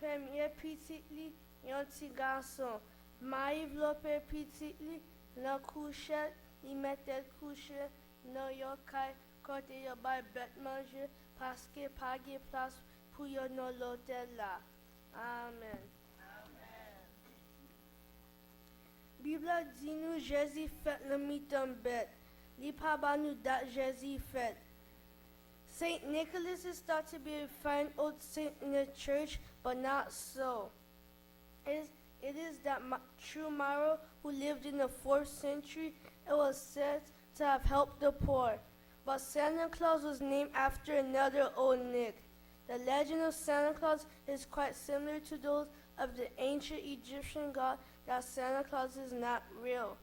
premier petit li, yon petit garçon. Maïve l'opé petit li, dans couchette, il mettait coucher dans yon kay côté yon bay bête manger parce que pas de place pour yon dans l'hôtel là. Amen. Bible dit nous Jésus fait le mi-temps bête. Li pas ba nous date Jésus fait. Saint Nicholas is thought to be a fine old saint in the church, but not so. It is that true Maro who lived in the 4th century and was said to have helped the poor. But Santa Claus was named after another old Nick. The legend of Santa Claus is quite similar to those of the ancient Egyptian god that Santa Claus is not real.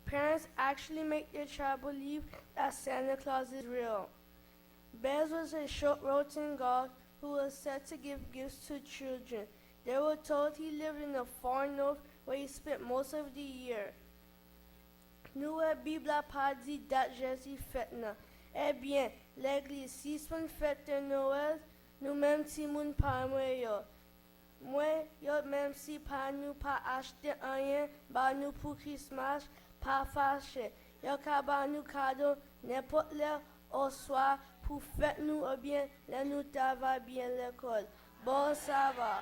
Parents actually make their child believe that Santa Claus is real. Bez was a short-rotten god who was said to give gifts to children. They were told he lived in the far north where he spent most of the year. Nous, Bible a pas dit date Jésus fête nan. Eh bien, l'église, si son fête de Noël, nous-mêmes si moun pa mwen yo. Mwen yo même si pa nous pas acheter rien, ba nous pour Christmas, pas fâché. Yo ka ba nous cadeau n'importe l'heure au soir pour fête nous ou bien là nous va bien l'école. Bon, ça va.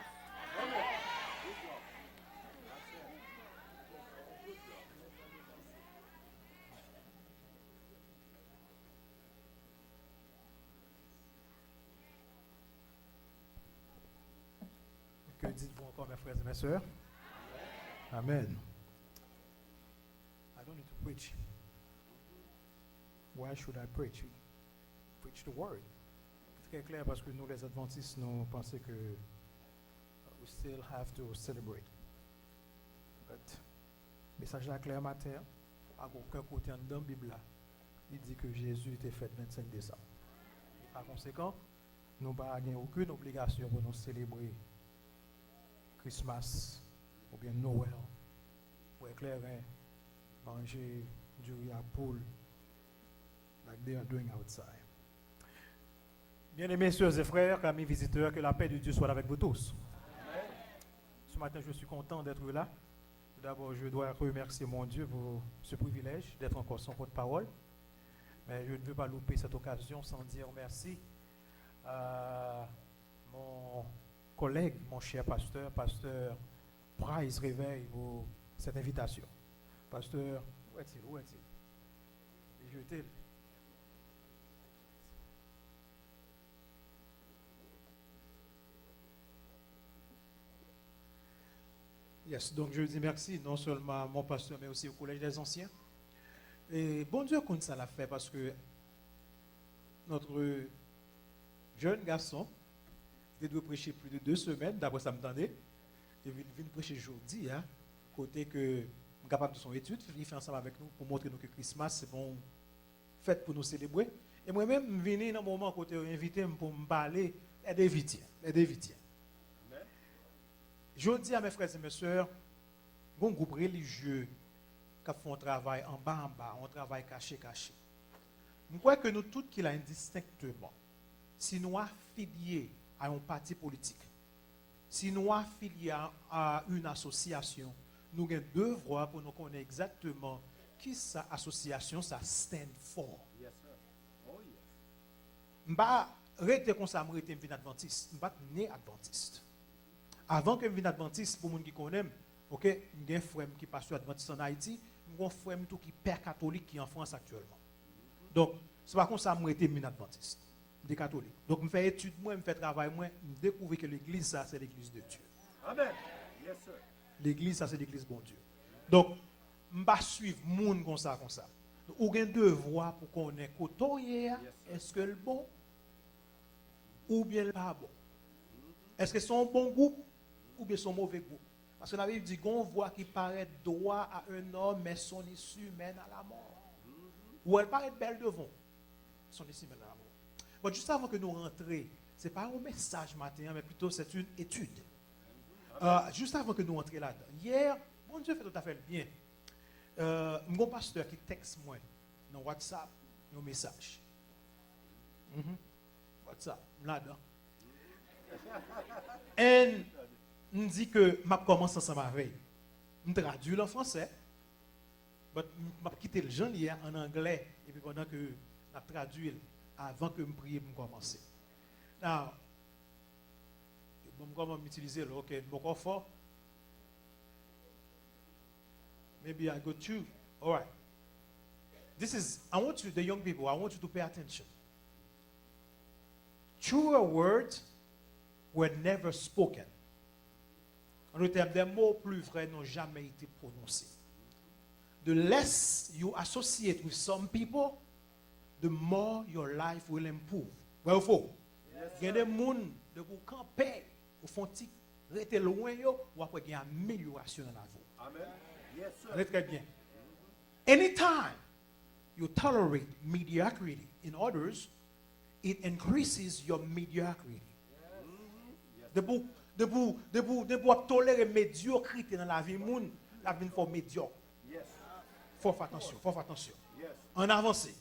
Que dites-vous encore, mes frères et mes sœurs? Amen. I don't need to preach. Why should I preach? Preach the word. C'est très clair parce que nous, les adventistes, nous pensons que we still have to celebrate. But, message là clair matin, à aucun côté dans la Bible, il dit que Jésus était fait le 25 décembre. Par conséquent, nous n'avons aucune obligation pour nous célébrer Christmas ou bien Noël, ou éclairer, manger du riz à poule, like they are doing outside. Bien-aimés sœurs et frères, amis visiteurs, que la paix de Dieu soit avec vous tous. Amen. Ce matin, je suis content d'être là. Tout d'abord, je dois remercier mon Dieu pour ce privilège d'être encore son porte-parole. Mais je ne veux pas louper cette occasion sans dire merci à mon collègue, mon cher pasteur Price Réveil, pour cette invitation. Pasteur, où est-il? Où est-il? Jeté. Yes, donc je dis merci non seulement à mon pasteur, mais aussi au Collège des Anciens. Et bon Dieu, qu'on ça l'a fait parce que notre jeune garçon, il doit prêcher plus de 2 semaines, d'après ça m'entendait. Il vient prêcher aujourd'hui, hein, côté que capable de son étude, il fait ensemble avec nous pour montrer nous que Christmas c'est bon fête pour nous célébrer. Et moi-même, je viens dans un moment côté invité pour me parler des vitiens. Je dis à mes frères et mes sœurs, un groupe religieux qui font un travail en bas, un travail caché. Je crois que nous tous qui l'avons indistinctement, si nous affiliés à un parti politique, si nous affiliés à une association, nous avons un devoir pour nous connaître exactement qui cette association ça stand for. Yes, sir. Oh, yes. Je ne vais pas rester comme ça, je vais être adventiste. Je ne vais pas né adventiste. Avant que je vienne adventiste, pour les gens qui connaissent, ok, j'ai un frère qui passe adventiste en Haïti, j'ai un frère qui est père catholique qui est en France actuellement. Donc, c'est pas comme ça que je suis adventiste, des catholiques. Donc, je fais études, je fais travail, je découvre que l'église, ça, c'est l'église de Dieu. Amen. Yes, sir. L'église, ça, c'est l'église bon Dieu. Donc, je ne vais pas suivre les gens comme ça. Donc, vous avez un devoir pour connaître côté, est-ce que le bon ou bien le pas bon. Est-ce que c'est un bon groupe ou bien son mauvais groupe? Parce que la Bible dit qu'on voit qui paraît droit à un homme, mais son issue mène à la mort. Ou elle paraît belle devant, son issue mène à la mort. Bon, juste avant que nous rentrions, ce n'est pas un message matin, mais plutôt c'est une étude. Juste avant que nous rentrions là-dedans. Hier, bon Dieu fait tout à fait bien. Mon pasteur qui texte moi dans WhatsApp, un message. WhatsApp, là-dedans. Et on dit que m'a commencé ensemble avec. On traduit en français. Mais m'a quitté le Jean hier en anglais et puis pendant que m'a traduit avant que me prier pour commencer. Now, bon comment m'utiliser là, OK, beaucoup fort. Maybe I go two. All right. This is, I want you, the young people, I want you to pay attention. Truer words were never spoken. En d'autres termes, des mots plus vrais n'ont jamais été prononcés. The less you associate with some people, the more your life will improve. Ouais ou faux? Il y a des gens de vous camper, au fond, rester loin, ou après, il y a une amélioration dans la vie. Amen. Yes, sir. Allez très bien. Anytime you tolerate mediocrity in others, it increases your mediocrity. De pour tolérer médiocrité dans la vie, la vie faut médiocre. Yes. Faut faire attention, faut faire attention. Yes. En avancée.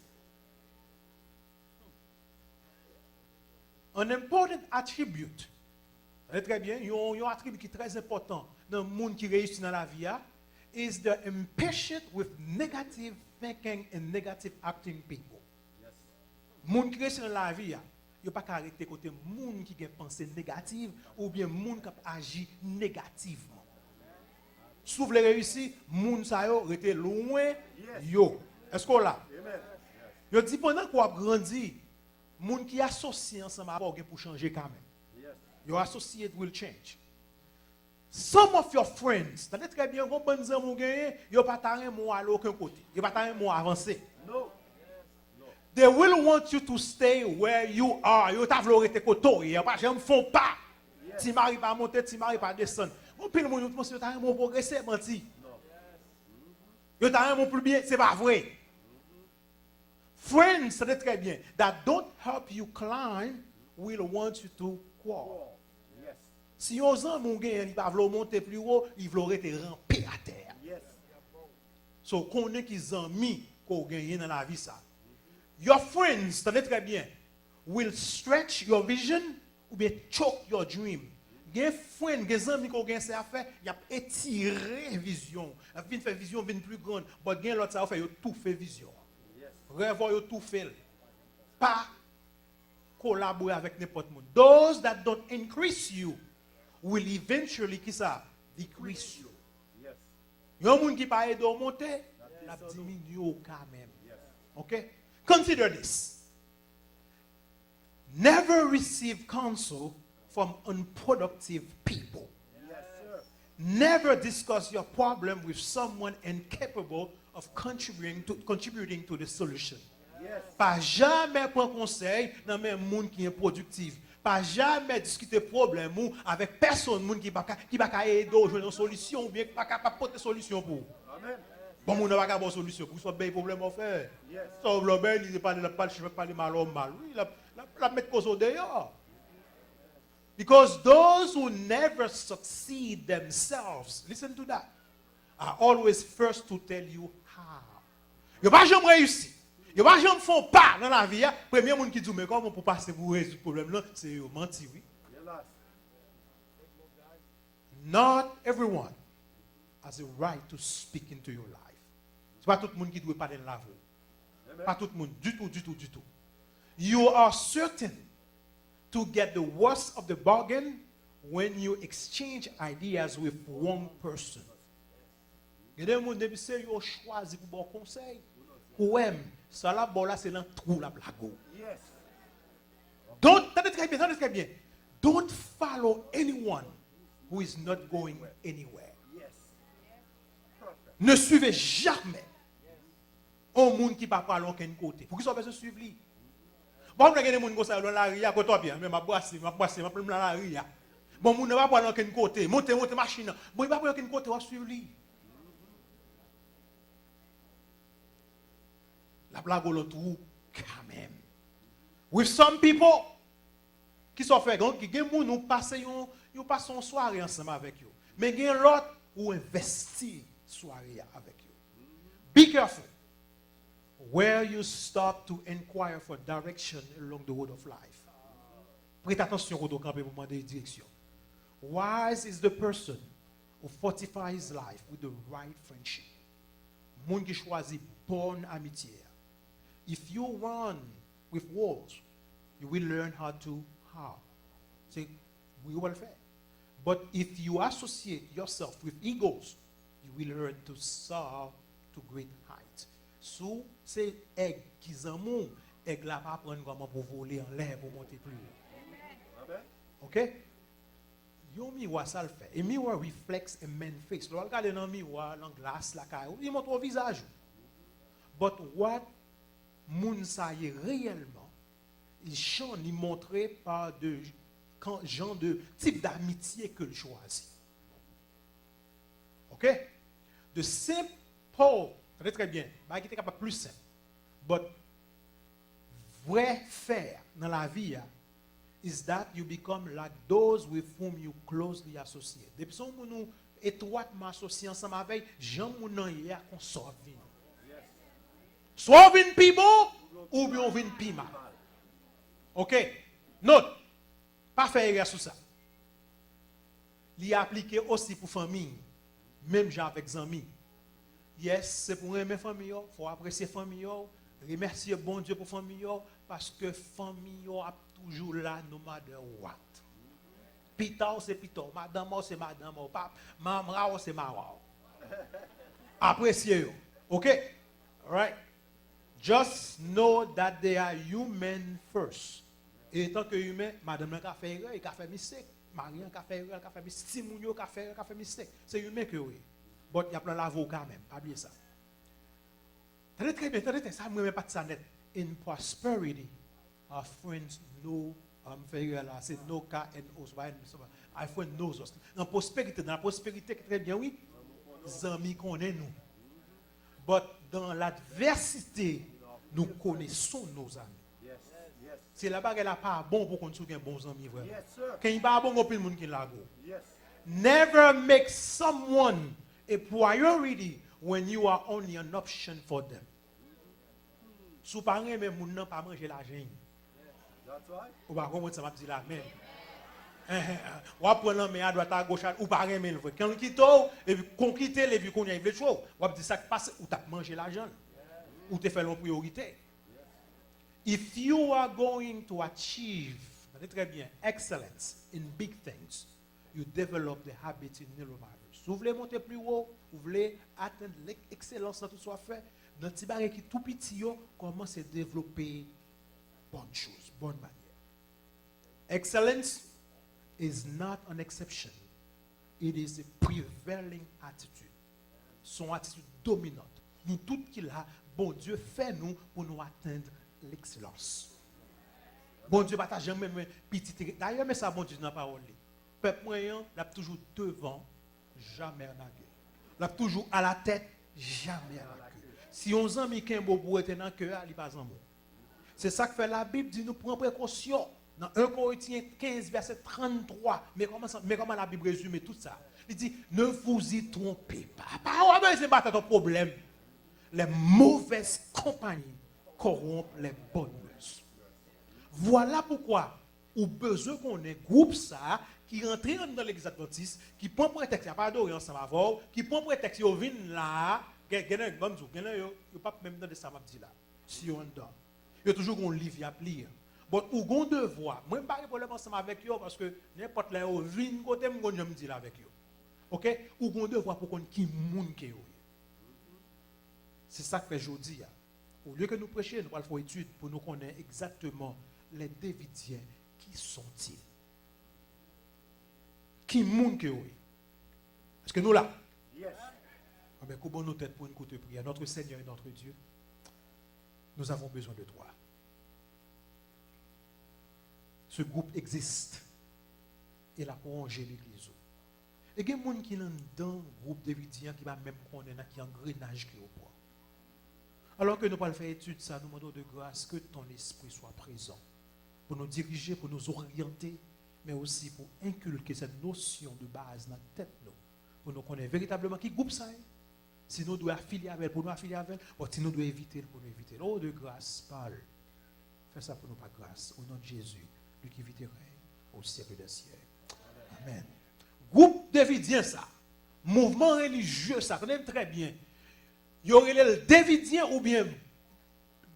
An important attribute, très bien, un attribut qui est très important dans le monde qui réussit dans la vie, is the impatient with negative thinking and negative acting people. Yes. Monde qui réussit dans la vie, il n'y a pas qu'à arrêter côté monde qui a pensée négative ou bien monde qui agit négativement. Si vous voulez réussir, monde ça yo rete loin yo. Est-ce qu'on là? Amen. Yo dit pendant qu'on a grandi, monde qui associe ensemble avec pour changer quand même. Yes. Your associate will change. Some of your friends, t'as très bien, vos bonnes amis gagné, yo pas taré moi aller aucun côté. Yo pas taré moi avancer. No. They will want you to stay where you are. Yo t'a voulu rester koto, yo pas jamais font pas. Ti mari pas monter, ti mari pas descendre. On pile monde pense yo t'a mon progresser menti. Yo t'a mon plus bien, c'est pas vrai. Friends, c'est très bien, that don't help you climb will want you to crawl. Yes. Si yon zan moun gen, il pa vlo monter plus haut, il vlo rete ramper à terre. Yes. So, konnen ki zanmi ko genye dans la vie ça. Your friends, tenez très bien, will stretch your vision ou bien choke your dream. Gen friend, gen zanmi ko gen ça faire, y a étirer vision. A vin faire vision vin plus grande, but gen l'autre ça fait yo tout fait vision. Yes. Rêve yo tout fait. Pas collaborer avec n'importe monde. Those that don't increase you will eventually qui ça decrease you. Yes. Yon moun qui pa aide ou monter, la diminue quand même. Okay? Consider this. Never receive counsel from unproductive people. Yes, sir. Never discuss your problem with someone incapable of contributing to the solution. Yes. Pas jamais prendre conseil dans même monde qui est productif. Pas jamais discuter problème ou avec personne monde qui pas aider ou jouer une solution ou bien qui pas capable porter solution pour. Amen. Bon monde pas capable solution pour soit ben problème en fait. Yes. Ça le ben il pas parler mal ou mal. Oui, la mettre cause au dehors. Because those who never succeed themselves, listen to that, are always first to tell you how. Yo pas jamais réussi. Yo pas jamais font pas dans la vie. Premier monde qui dit mais comment pour passer pour résoudre le problème là, c'est yo menti oui. Yes. Not everyone has a right to speak into your life. C'est pas tout le monde qui doit parler dans la vie. Amen. Pas tout le monde du tout. You are certain to get the worst of the bargain when you exchange ideas with one person. Il y a des gens qui ont choisi pour bon conseil. Ouais, ça là, bon là, c'est dans trou la blague. Yes. Tenez très bien. Don't follow anyone who is not going anywhere. Yes. Perfect. Ne suivez jamais un monde qui ne va pas aller aucun côté. Pour qu'ils soient besoin de suivre lui. Bon, on a des gens qui sont dans la rue, à côté bien, mais ma boisse, ma plume dans la rue. Bon, on ne va pas aller aucun côté. Monter machine. Bon, il va pas aller aucun côté, on va suivre lui. La blague au l'autre quand même. With some people qui sont faits, qui nous passent une soirée ensemble avec eux. Mais il y a l'autre où investir soirée avec eux. Be careful where you stop to inquire for direction along the road of life. Prêtez attention au camp pour demander direction. Wise is the person who fortifies his life with the right friendship. Moun qui choisit bonne amitié. If you run with wolves, you will learn how to how. C'est oui ou le faire. But if you associate yourself with eagles, you will learn to soar to great heights. So, c'est aigle qui s'amour, aigle là pas apprendre comment pour voler en l'air pour monter plus haut. Amen. OK? Yon miroir ça le fait. Et miroir reflects a man's face. Lorsque regarde dans le miroir, dans la glace, la caille, il montre au visage. But what moun sa y est réellement, il chante, il montré par de genre de type d'amitié que le choisit. OK? De simple, très bien, bah, qui est capable plus simple. But vrai faire dans la vie, is that you become like those with whom you closely associate. Depuis que nous étroitement associés ensemble avec, Jean Mounan hier qu'on sort vin. Soit vin pi bon, ou bien vin pi mal. OK? Note, pas faire erreur sur ça. L'y appliqué aussi pour famille, même gens avec amis. Yes, c'est pour aimer famille, il faut apprécier famille, remercier bon Dieu pour famille, parce que famille a toujours là, no matter what. Pita c'est pita, madame c'est madame, papa, maman c'est maman. Appréciez, ok? Right? Just know that they are human first. Et tant que humain, madame a fait erreur, il a fait mistake. Marie a fait erreur, il a fait mistake. Timounio a fait mistake. C'est humain que oui. But il y a plein d'avocats même, pas oublier ça. Tenez très bien, ça ne me pas de ça net. In prosperity, our friends know, c'est no K N O, our friend knows us. Dans la prospérité, très bien, oui, les amis connaissent nous. But dans l'adversité, nous connaissons nos amis. Yes. Yes. C'est là-bas qu'elle n'a pas bon pour qu'on soit un bon ami, vraiment. Yes, sir. Quand il n'y a pas bon, on peut le monde qui l'a go. Yes. Never make someone a priority when you are only an option for them. Sous parents, mais moun nan pas manger l'argent. That's right. Ou pas comment ça m'a dit la même. Ou après non mais à droite à gauche ou pas aimer le vrai. Quand quitte et puis qu'on quitte et puis qu'on y a chose. Ou dit ça qui passe ou t'as mangé l'argent. Ou t'es fait en priorité. If you are going to achieve, très bien, excellence in big things, you develop the habit in little matters. Si vous voulez monter plus haut, vous voulez atteindre l'excellence dans tout ce soit fait, dans petit baril qui tout petit, commence à développer bonnes choses, bonnes manières. Excellence is not an exception. It is a prevailing attitude. Son attitude dominante. Nous tout qu'il a, bon Dieu fait nous pour nous atteindre l'excellence. Bon Dieu partage jamais petit. D'ailleurs, mais ça bon Dieu dans la parole. Peuple moyen, l'a toujours devant, jamais en arrière. L'a toujours à la tête, jamais à la queue. Si on amis qui est beau pour être dans le cœur, il n'est pas en mot. C'est ça que fait la Bible, dit nous prendre précaution. Dans 1 Corinthiens 15, verset 33, mais comment la Bible résume tout ça? Il dit, ne vous y trompez pas. C'est pas ton problème. Les mauvaises compagnies corrompent les bonnes mœurs. Voilà pourquoi, au besoin qu'on ait groupe ça, qui rentre dans l'église adventiste, qui prend prétexte, il n'y a pas d'adorer ensemble avant, qui prend prétexte, il vient là, il y a un bon jour, il n'y a pas même dans ça, m'a dit là, si on donne. Il y a toujours un livre à lire. Bon, ou gon devoir, moi je ne parle pas ensemble avec eux parce que n'importe là, où vient côté, je me dis là avec eux. OK? Ou gon devoir pour qu'on qui moun qui est. C'est ça que fait aujourd'hui. Au lieu que nous prêchions, nous allons faire étude pour nous connaître exactement les Davidiens, qui sont-ils? Qui moun qui est? Est-ce que nous là? Yes. Mais comment nous tête pour une courte prière? Notre Seigneur et notre Dieu, nous avons besoin de toi. Ce groupe existe. Et là pour ranger l'église. Et il y a des gens qui sont dans le groupe Davidien qui va même connaître qui engrenage qui est au poids. Alors que nous allons faire étude ça, nous demandons de grâce que ton esprit soit présent pour nous diriger, pour nous orienter, mais aussi pour inculquer cette notion de base dans la tête nous, pour nous connaître véritablement qui groupe ça est. Si nous devons affilier avec elle, pour nous affilier avec elle, ou si nous devons éviter pour nous éviter. Oh de grâce, parle. Fais ça pour nous par grâce, au nom de Jésus, lui qui vit et règne au siècle des siècles. Amen. groupe Davidien ça, mouvement religieux ça, connaît très bien. Il y aurait le Davidien ou bien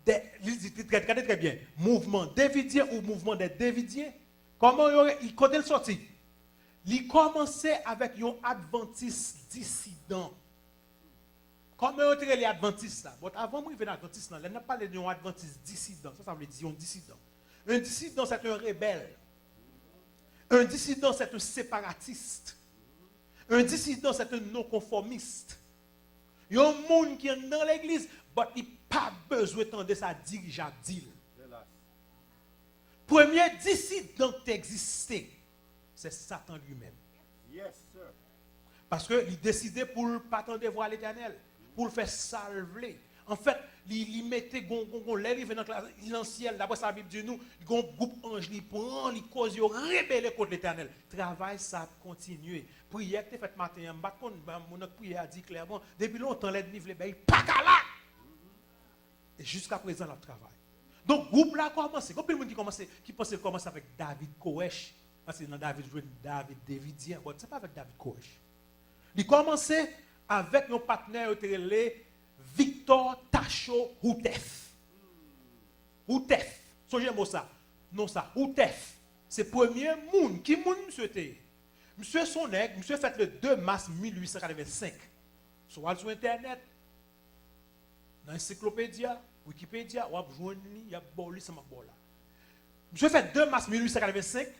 regardez très bien, mouvement Davidien ou mouvement des Davidiens. Comment il connaît le sorti? Il commençait avec un adventiste dissident. Comment on dirait les adventistes là? Bon, avant de venir à l'adventiste, on n'a pas d'un adventiste dissident. Ça veut dire un dissident. Un dissident, c'est un rebelle. Un dissident, c'est un séparatiste. Un dissident, c'est un non-conformiste. Il y a un monde qui est dans l'église, mais il n'a pas besoin de sa dirigeant d'île. Premier dissident qui existait, c'est Satan lui-même. Yes, sir. Parce qu'il décidait pour ne pas attendre voir l'Éternel, pour le faire salver. En fait, il mettait l'air dans le ciel, d'après sa Bible dit nous, il y a un groupe ange, il prend, il cause, il rébelle contre l'Éternel. Travail, ça continue. Prière que tu fait matin, mon prière a dit clairement, depuis longtemps, l'aide livre, il pas là. Et jusqu'à présent, le travail. Donc, le groupe là a commencé. Quand le monde qui pensait commencer avec David Koresh, parce que dans David, Davidien, bon, ce n'est pas avec David Koresh. Il commençait avec un partenaire Victor Tacho Houtef. Houtef. Songez moi ça. Non ça. Houtef. C'est le premier monde. Qui monde monsieur était? Monsieur Sonek, monsieur fait le 2 mars 1885. Sur Internet, dans l'encyclopédia, Wikipédia, ou joindre il y a boli ça m'a là. Monsieur fait 2 mars 1885. Vous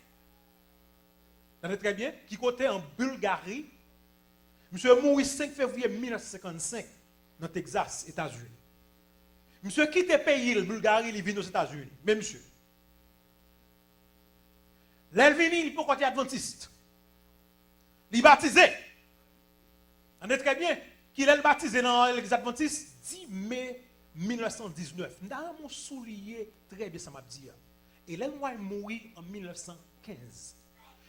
savez très bien, qui côté en Bulgarie. Monsieur est mort le 5 février 1955 dans Texas, États-Unis. Monsieur quitte le pays, le Bulgarie, il vient aux États-Unis. Mais monsieur. L'Elvini, il peut côté adventiste. Il est baptisé. On est très bien. Qu'il est baptisé dans l'église adventiste 10 mai 1919. Dans mon soulier, très bien, ça m'a dit. Et là, moi, il mourit en 1915.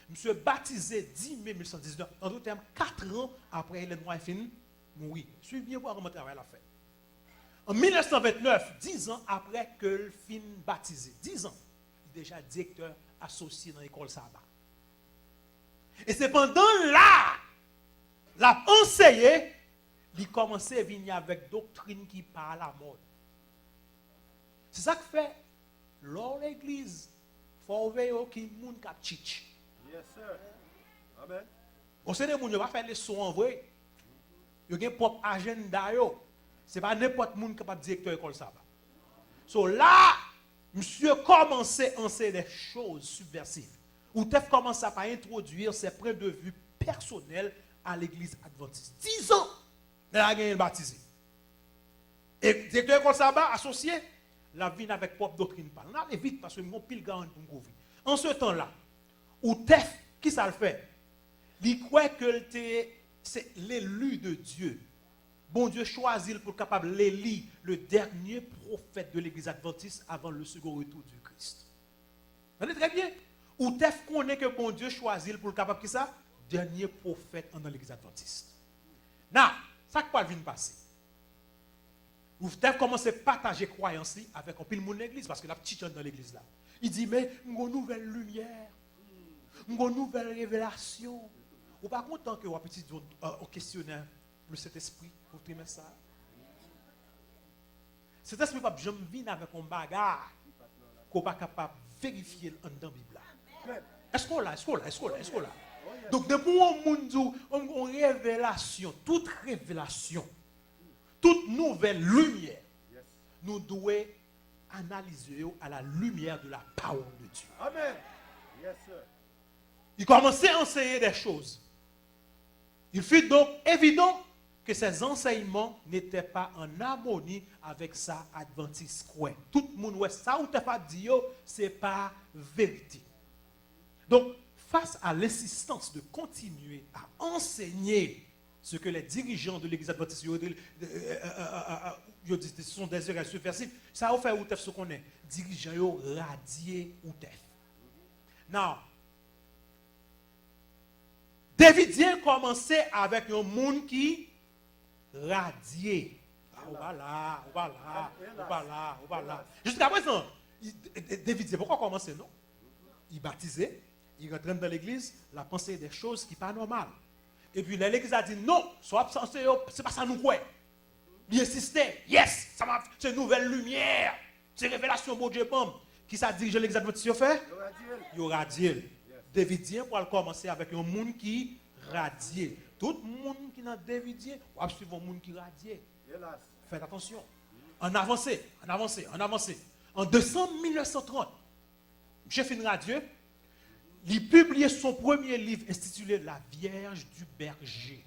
Monsieur baptisé 10 mai 1919. En d'autres termes, 4 ans après le noir fin mourir. Suivez bien voir comment travail a fait. En 1929, 10 ans après que le fin baptisé, 10 ans, il est déjà directeur associé dans l'école Saba. Et c'est pendant là, la enseigné, il commençait à venir avec doctrine qui parle à la mode. C'est ça que fait, lors de l'église, il faut veiller qu'il y ait des gens qui teach. Yes, sir. Amen. On sait que les gens ne vont pas faire les sons en vrai. Ils ont un propre agenda. Ce n'est pas n'importe qui qui est capable de directeur de l'école ça. So là, monsieur commençait à enseigner des choses subversives. Ou Tef commence à introduire ses points de vue personnels à l'église adventiste. 10 ans, il a gagné le baptisé. Et le directeur de l'école ça associé, la vie avec propre doctrine. On a vite parce que nous avons pile garant pour nous. En ce temps-là, ou Tef, qui ça le fait? Il croit que c'est l'élu de Dieu. Bon Dieu choisit pour capable d'élire le dernier prophète de l'église adventiste avant le second retour du Christ. Vous comprenez très bien? Ou Tef connaît que bon Dieu choisit pour capable qui ça? Dernier prophète dans l'église adventiste. Now, ça qui va venir passer. Ou Tef commence à partager croyance avec un pile de l'église parce que la petite dans l'église là. Il dit mais une nouvelle lumière. Une nouvelle révélation. Ou pas content que vous petit au questionnaire le Saint-Esprit pour trimer ça. Cet esprit pas jamais venir avec un bagarre qu'on pas capable de vérifier dans la Bible. Est-ce qu'on l'a? Donc depuis une révélation, toute nouvelle lumière, nous devons analyser à la lumière de la parole de Dieu. Amen. Yes, sir. Il commençait à enseigner des choses. Il fut donc évident que ces enseignements n'étaient pas en harmonie avec sa adventiste croix. Tout le monde ouais ça ou t'as pas dit c'est pas vérité. Donc face à l'insistance de continuer à enseigner ce que les dirigeants de l'église adventiste sont des erreurs subversives, ça a fait ou ce qu'on est dirigeants radiés ou tef. Now Davidien commençait avec un monde qui radiait. On va là. Jusqu'à présent, Davidien, pourquoi commencer, non? Il baptisait, Il rentre dans l'église, il a pensé des choses qui ne sont pas normales. Et puis l'église a dit non, soit absensé, c'est pas ça nous croit. Il insistait, yes, c'est une nouvelle lumière, c'est révélation bon Dieu pomme. Qui ça dirige l'église adventiste fait? You are deal. Il radie. Davidien pour commencer avec un monde qui radie. Tout le monde qui est dans Davidien, ou va suivre un monde qui radie. Hélas. Faites attention. En avancé. En décembre 1930, M. Finradieu, il publié son premier livre intitulé La Vierge du Berger.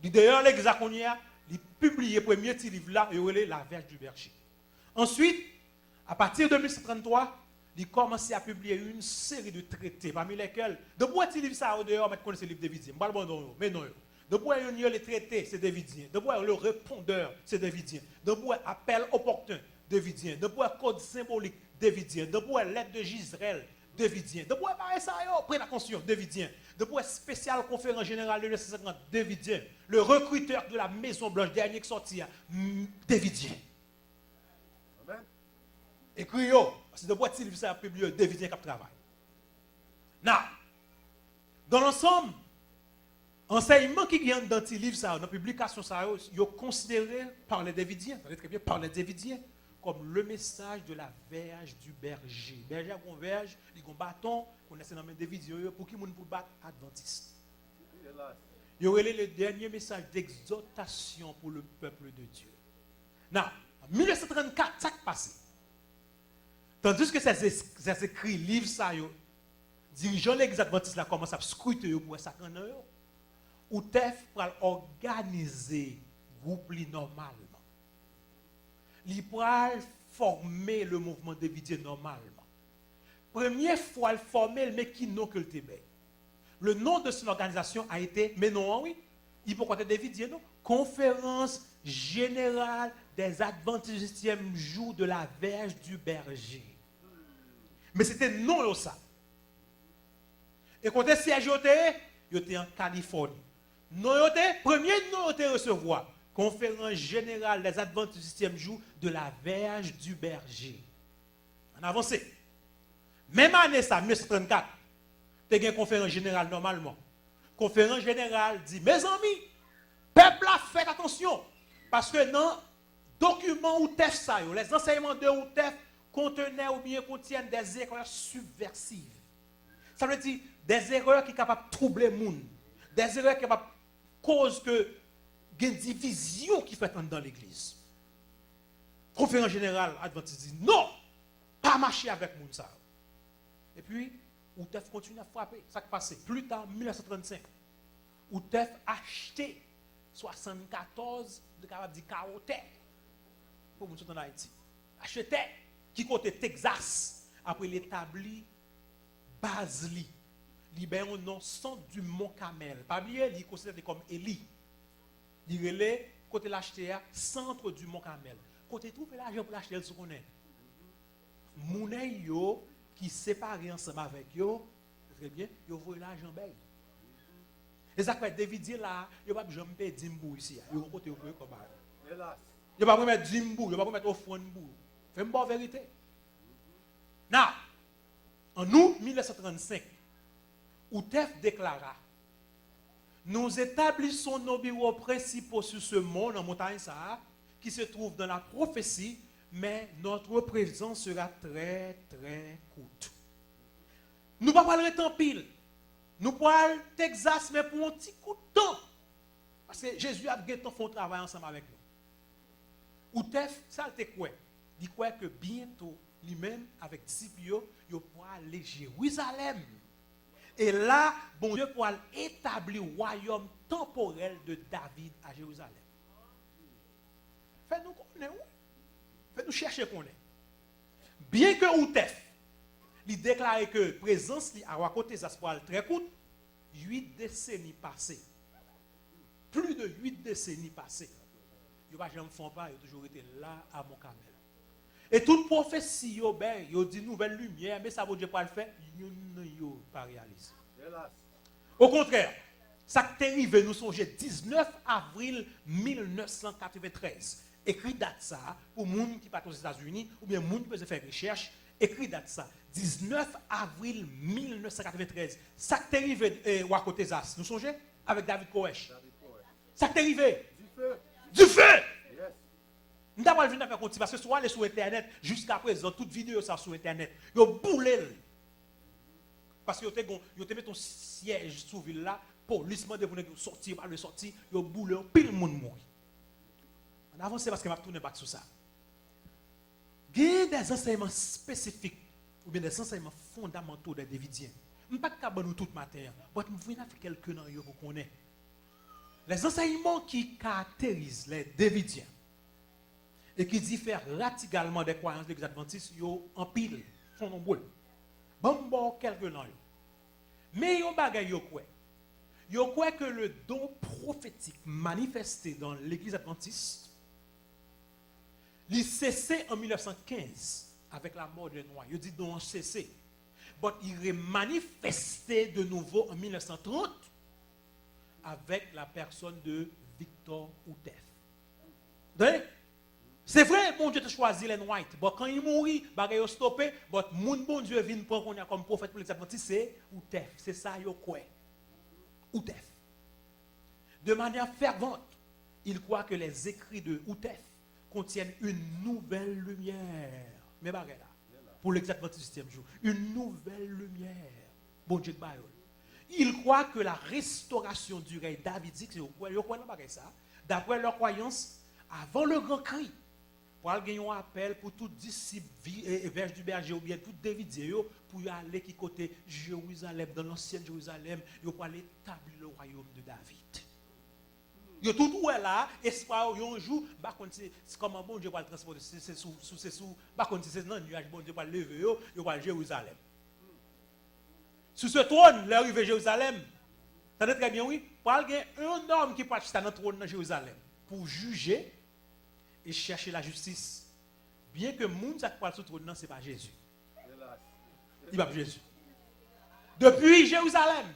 D'ailleurs, l'église il publié le premier petit livre là, il est La Vierge du Berger. Ensuite, à partir de 1933, il commençait à publier une série de traités, parmi lesquels, de quoi ce livre ça, dehors, mais connaissez le livre Davidien, mais non. De quoi il y a les traités, c'est Davidien. De quoi le répondeur, c'est Davidien. De quoi appel opportun, Davidien. De quoi code symbolique, Davidien. De quoi lettre de Gisraël, Davidien. De quoi pareil ça, prenez attention, Davidien. De quoi spéciale conférence générale de 1950, Davidien. Le recruteur de la Maison Blanche, dernier qui sortit, Davidien. Amen. Écrit, c'est de quoi ce livre ça a publié, Davidien qui travaille. Now, dans l'ensemble, enseignement qui vient dans ces livres, dans la publication, ils sont considérés par les Davidiens, très bien, par les Davidiens, comme le message de la verge du berger. Berger a un verge, il a un bâton, qu'on essaie dans les Davidiens, pour qui moun pour battre adventiste. Hélas. Il y aurait le dernier message d'exhortation pour le peuple de Dieu. Now, en 1934, ça qui passé. Tandis que ces écrits, livres, ça, dirigeants de l'église adventiste commencent à scruter pour ça qu'on a. Ou TEF pour organiser le groupe normalement. Il pour former le mouvement Davidien normalement. Première fois, il formait, mais qui non que le Tébé. Le nom de son organisation a été, mais non, oui, il peut compter Davidien, non? Conférence générale des Adventistes du jour de la Verge du Berger. Mais c'était non ça. Et quand le siège était en Californie. Premier nom recevoir. Conférence générale des Adventistes du jour de la Verge du Berger. On avance. Même année ça, 1934, tu as une conférence générale normalement. Conférence générale dit, mes amis, peuple a fait attention. Parce que dans le document ou TEF, ça, les enseignements de ou TEF contenaient ou bien contiennent des erreurs subversives. Ça veut dire des erreurs qui sont capables de troubler le monde. Des erreurs qui sont capables de cause que il y a une division qui fait dans l'église. Conférence générale adventiste dit non, pas marcher avec le monde ça. Et puis, Outef continue à frapper. Ça qui passe plus tard, en 1935. Outef a acheté 74 de capable de carottes pour nous en Haïti. Acheté qui côté Texas après l'établi Basli. Libère un nom centre du Mont Carmel. Pas bien, il est considéré comme Élie. Il relève côté l'acheter centre du Mont Carmel. Côté trouver l'argent pour l'acheter ce qu'on est. Mounay yo qui séparé ensemble avec yo, très bien, yo voyez l'argent belle. Et ça fait David là, yo pas jamais payer Dimbou ici. Yo côté yo comme ça. Hélas. Yo pas mettre Dimbou, yo pas mettre offrande bou. Fait une bonne vérité. Now, en août 1935, Outef déclara: nous établissons nos bureaux principaux sur ce mont, en montagne Sahara, qui se trouve dans la prophétie, mais notre présence sera très, très courte. Nous ne pouvons pas rester en pile. Nous pouvons aller au Texas, mais pour un petit coup de temps. Parce que Jésus a fait un travail ensemble avec nous. Outef, ça le quoi? Il croit que bientôt, lui-même, avec Discipio, il pourra aller à Jérusalem. Et là, bon Dieu pourra établir le royaume temporel de David à Jérusalem. Faites-nous connaître où? Faites-nous chercher qu'on est. Bien que Outef, il déclare que la présence à côté ça se passe très courte, 8 décennies passées. Plus de 8 décennies passées. Il ne jamais font pas, il a toujours été là à mon Carmel. Et toute prophétie, il dit nouvelle lumière, mais ça veut dire pas le faire, il n'a pas réalisé. Hélas. Au contraire, ça qui est arrivé, nous songeons 19 avril 1993. Écrit date ça pour les gens qui partent aux États-Unis ou bien les gens qui peuvent faire recherche. Écrit date ça. 19 avril 1993. Ça t'est arrivé, Wako Texas. Nous songez? Avec David Koresh. Ça t'est arrivé. Du feu. Du feu! Yes. Nous n'avons pas venir faire continuer parce que soit aller sur Internet, jusqu'à présent, toute vidéo ça sur Internet, yo boulé. Parce que yo te mis ton siège sous ville là, police m'a demandé de sortir, pas le sortir, yo boulé, pile monde mourir. On avance parce que m'a tourner back sur ça. Il y a des enseignements spécifiques ou bien des enseignements fondamentaux des Davidiens. Je ne vais pas capable tout matin, mais je vais faire quelques dans yo pour connaître. Les enseignements qui caractérisent les Davidiens et qui diffèrent radicalement des croyances des adventistes, yo en pile, sont nombreux. Bon, quelques dans yo. Mais yo bagay yo quoi? Yo croit que le don prophétique manifesté dans l'église adventiste, il cessé en 1915 avec la mort de Noir. Il dit don cessé. Mais il est manifesté de nouveau en 1930 avec la personne de Victor Outef. Donc, c'est vrai, mon Dieu te choisi les Noirs. Bon, quand il mourit, il a stoppé. Mais mon bon Dieu vient prendre comme prophète pour les adventistes, c'est Outef. C'est ça, yo quoi? Outef. De manière fervente, il croit que les écrits de Outef contiennent une nouvelle lumière. Mais là, pour l'exadventiste du 6e jour, une nouvelle lumière. Bon Dieu de Baïol. Il croit que la restauration du règne davidique, d'après leur croyance, avant le grand cri, pour aller un appel pour tout disciple verge du berger ou bien tout Davidien pour y aller qui côté Jérusalem, dans l'ancienne Jérusalem, pour aller établir le royaume de David. Yo tout où est là, espoir un jour, c'est comme un bon Dieu va le transporter, c'est sous, c'est dans le nuage, bon Dieu va le lever, yo va à Jérusalem. Sur ce trône, l'arrivée à Jérusalem, ça très bien, oui, pour aller un homme qui passe dans le trône de Jérusalem pour juger et chercher la justice. Bien que le monde qui passe sur le trône, ce n'est pas Jésus. Il va pas Jésus. Depuis Jérusalem,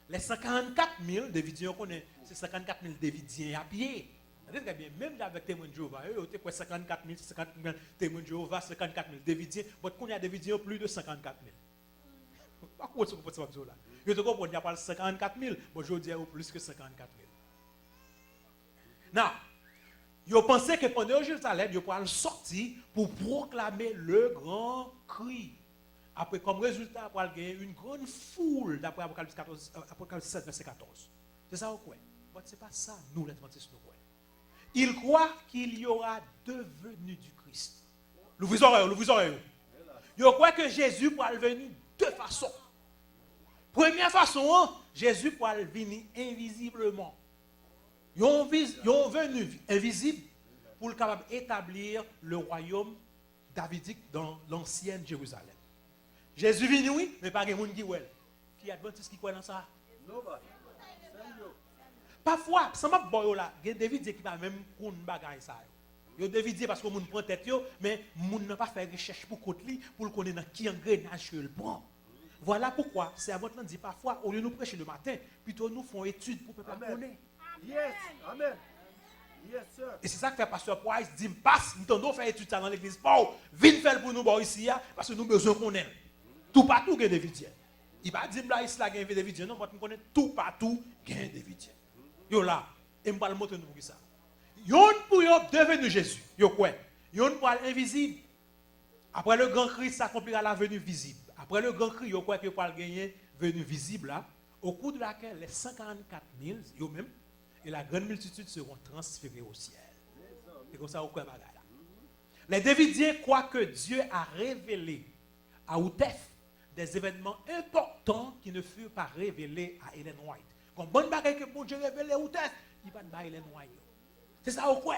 les 54 000 Davidiens, c'est 54 000 Davidiens à pied. Très bien, même avec témoins de Jéhovah, il y a 54 000 témoins de Jéhovah, 54 000 Davidiens, mais qu'on a Davidiens plus de 54 000. Pas quoi ce que vous avez là. Je te comprends, il n'y a pas 54 000, mais je dis plus que 54 000. Non, ils pensaient que pendant Jérusalem, ils pourraient sortir pour proclamer le grand cri. Après, comme résultat, pour gagner une grande foule, d'après Apocalypse 7, verset 14. C'est ça ou quoi? Mais ce n'est pas ça, nous, les adventistes, nous croyons. Ils croient qu'il y aura deux venues du Christ. L'ouvrez-oreille. Ils croient que Jésus pourra venir de deux façons. Première façon, Jésus pourra venir invisiblement. Ils ont venu invisible pour le capable établir le royaume davidique dans l'ancienne Jérusalem. Jésus vient, oui, mais pas de monde qui est. Qui est adventiste qui croit dans ça? Parfois, ça m'a boyo là, il y a des vidéos qui va même pour une bagaille ça. Il y a des vidéos parce que moun prend tête yo, mais moun n'a pas fait recherche pour côté li pour le connaître dans qui engrenage que le prend. Voilà pourquoi c'est avant de dire parfois au lieu de nous prêcher le matin, plutôt nous font étude pour peuple connaître. Yes, amen. Yes, sir. Et c'est ça que fait pasteur Price dit passe, nous t'en faire étude ça dans l'église. Bon, viens faire pour nous ici parce que nous besoin qu'on ait. Tout partout il y a des vidéos. Il va dire là ici là il y a des vidéos, non, nous connaît tout partout il y a des vidéos. Yo là, et me parle montrer nous pour ça. Yon pour yo devenu Jésus. Yo quoi? Yon pour invisible. Après le grand cri s'accomplira la venue visible. Après le grand cri, yo quoi que pour gagner venue visible là, au cours de laquelle les 144 000 yo même et la grande multitude seront transférés au ciel. C'est comme ça au quoi bagaille là. Les Davidiens croient que Dieu a révélé à Outef des événements importants qui ne furent pas révélés à Ellen White. Comme bonne bagaille que bon Dieu révélé Outef, il va pas Ellen White. C'est ça au quoi?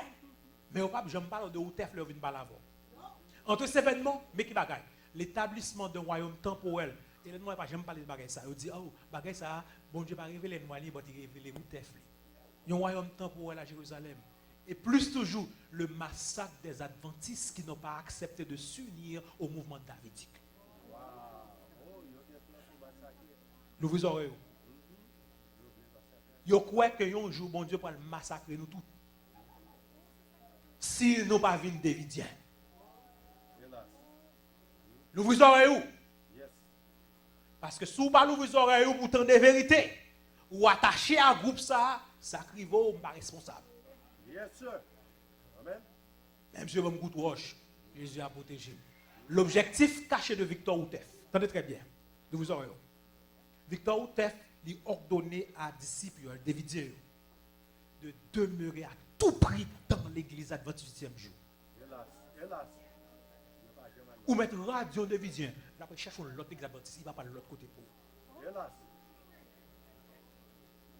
Mais au pape, je me parle de Outef le vin par avant. Entre ces événements, mais qui bagaille? L'établissement d'un royaume temporel. Ellen White pas j'aime parler de bagaille ça. Il dit oh, bagaille ça, bon Dieu va révéler Ellen White, il révéler Outef. Il y a un royaume temporel à Jérusalem. Et plus toujours, le massacre des adventistes qui n'ont pas accepté de s'unir au mouvement davidique. Nous vous aurez. Yo croit que un jour, bon Dieu, pour le massacrer nous tous. S'ils n'ont pas vu Davidien. L'ouvrir les oreilles où? Yes. Parce que si vous pas l'ouvrir les oreilles où pour entendre des vérités, ou attaché à un groupe ça crive pas responsable. Yes, sir. Amen. Même si vous avez un coup de roche, Jésus a protégé. L'objectif caché de Victor Outef, attendez très bien, de vous oreilles. Victor Outef lui ordonné à disciples, David Dieu, de demeurer à tout prix dans l'église adventiste du 8e jour. Hélas. Hélas. Ou mettre radio de Vidien, après chercher l'autre église adventiste, il va pas de l'autre côté pour. Hélas.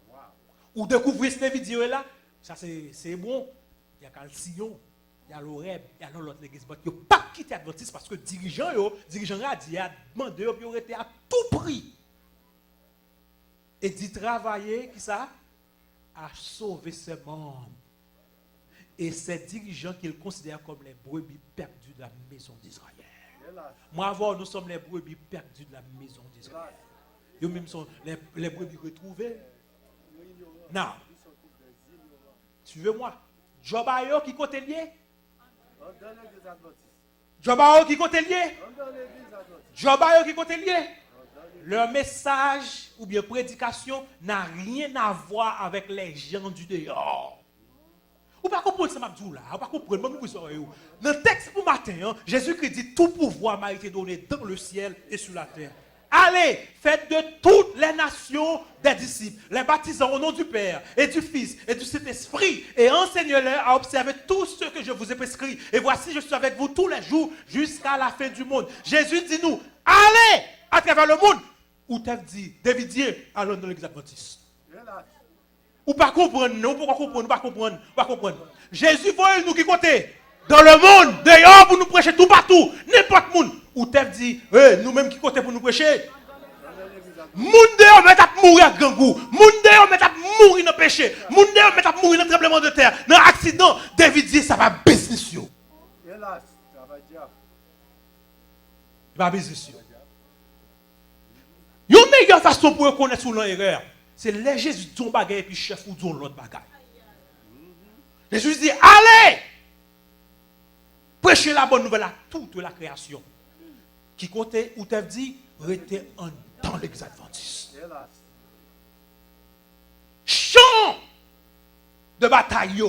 Wow. Ou découvrir cette vidéo là, ça c'est bon. Il y a le Sion, il y a l'Oreb, il y a l'autre église. Il ne pas quitter Adventiste parce que dirigeant a dit, a demandé, il aurait été à tout prix. Et d'y travailler, qui ça? À sauver ses membres. Et ces dirigeants qu'il considère comme les brebis perdues de la maison d'Israël. Hélas. Moi, avant, nous sommes les brebis perdues de la maison d'Israël. Nous même sont les brebis retrouvées. Non. Suivez-moi. Job Ayo qui côté lié? On donne l'église adventiste. Job Ayo qui côté lié? On donne l'église adventiste. Job Ayo qui côté lié? On donne l'église. Leur message ou bien prédication n'a rien à voir avec les gens du dehors. Vous ne comprenez pas ce que je dis là. Vous ne comprenez pas ce que je dis. Dans le texte pour matin, Jésus-Christ dit tout pouvoir m'a été donné dans le ciel et sur la terre. Allez, faites de toutes les nations des disciples, les baptisant au nom du Père et du Fils et du Saint-Esprit, et enseignez-leur à observer tout ce que je vous ai prescrit. Et voici, je suis avec vous tous les jours jusqu'à la fin du monde. Jésus dit nous, allez à travers le monde. Ou t'as dit, David dit, allons dans l'église adventiste. Hélas. Ou pas comprendre, non, pourquoi comprendre, pas comprendre, pas comprendre. Jésus voit nous qui côté dans le monde, dehors pour nous prêcher tout partout, n'importe monde. Ou t'as dit, nous-mêmes qui côté pour nous prêcher. Moun dehors met à mourir à gangou, moun dehors met à mourir dans le péché, moun dehors met à mourir dans le tremblement de terre, dans l'accident. David dit, ça va business yo. Hélas. Ça va dire. Ça va business yo. Une meilleure façon pour reconnaître sous l'erreur, c'est les Jésus dit un bagage et puis chef ou dit l'autre bagage. Jésus dit, allez, prêchez la bonne nouvelle à toute la création. Qui côté ou t'as dit, restez dans l'église adventiste. Hélas. Champ de bataille,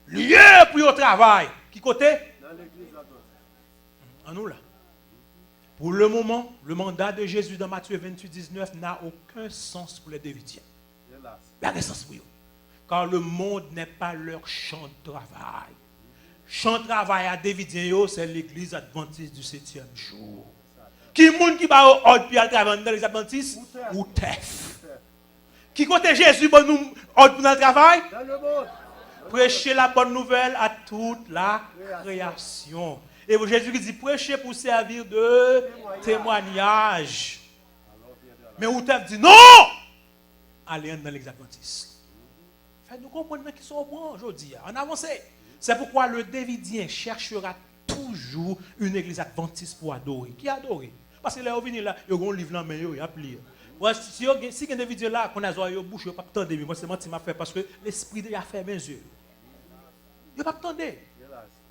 lieu pour le travail. Qui côté? Dans l'église adventiste. En nous là. Pour le moment, le mandat de Jésus dans Matthieu 28, 19 n'a aucun sens pour les Davidiens. Hélas. Il y a des sens pour eux. Car le monde n'est pas leur champ de travail. Champ de travail à Davidien, c'est l'église adventiste du 7e jour. Qui monde qui va au ordre puis à travailler dans l'église adventiste? Ou tef. Qui côté Jésus bon nous ordre dans le travail? Dans le monde. Prêcher la bonne nouvelle à toute la création. Et Jésus dit prêcher pour servir de témoignage. Mais où tef dit non! Allez dans l'église adventiste. Faites-nous comprendre qui sont au point aujourd'hui. En avance. C'est pourquoi le Davidien cherchera toujours une église adventiste pour adorer. Qui adorer? Parce que là, on vient là, il y a un livre là, mais il y a plié. Si il y a des vidéos là, qu'on a zoé au bouche, il n'y a pas de temps de moi, c'est moi qui m'a fait parce que l'esprit a fermé mes yeux. Il n'y a pas de temps de.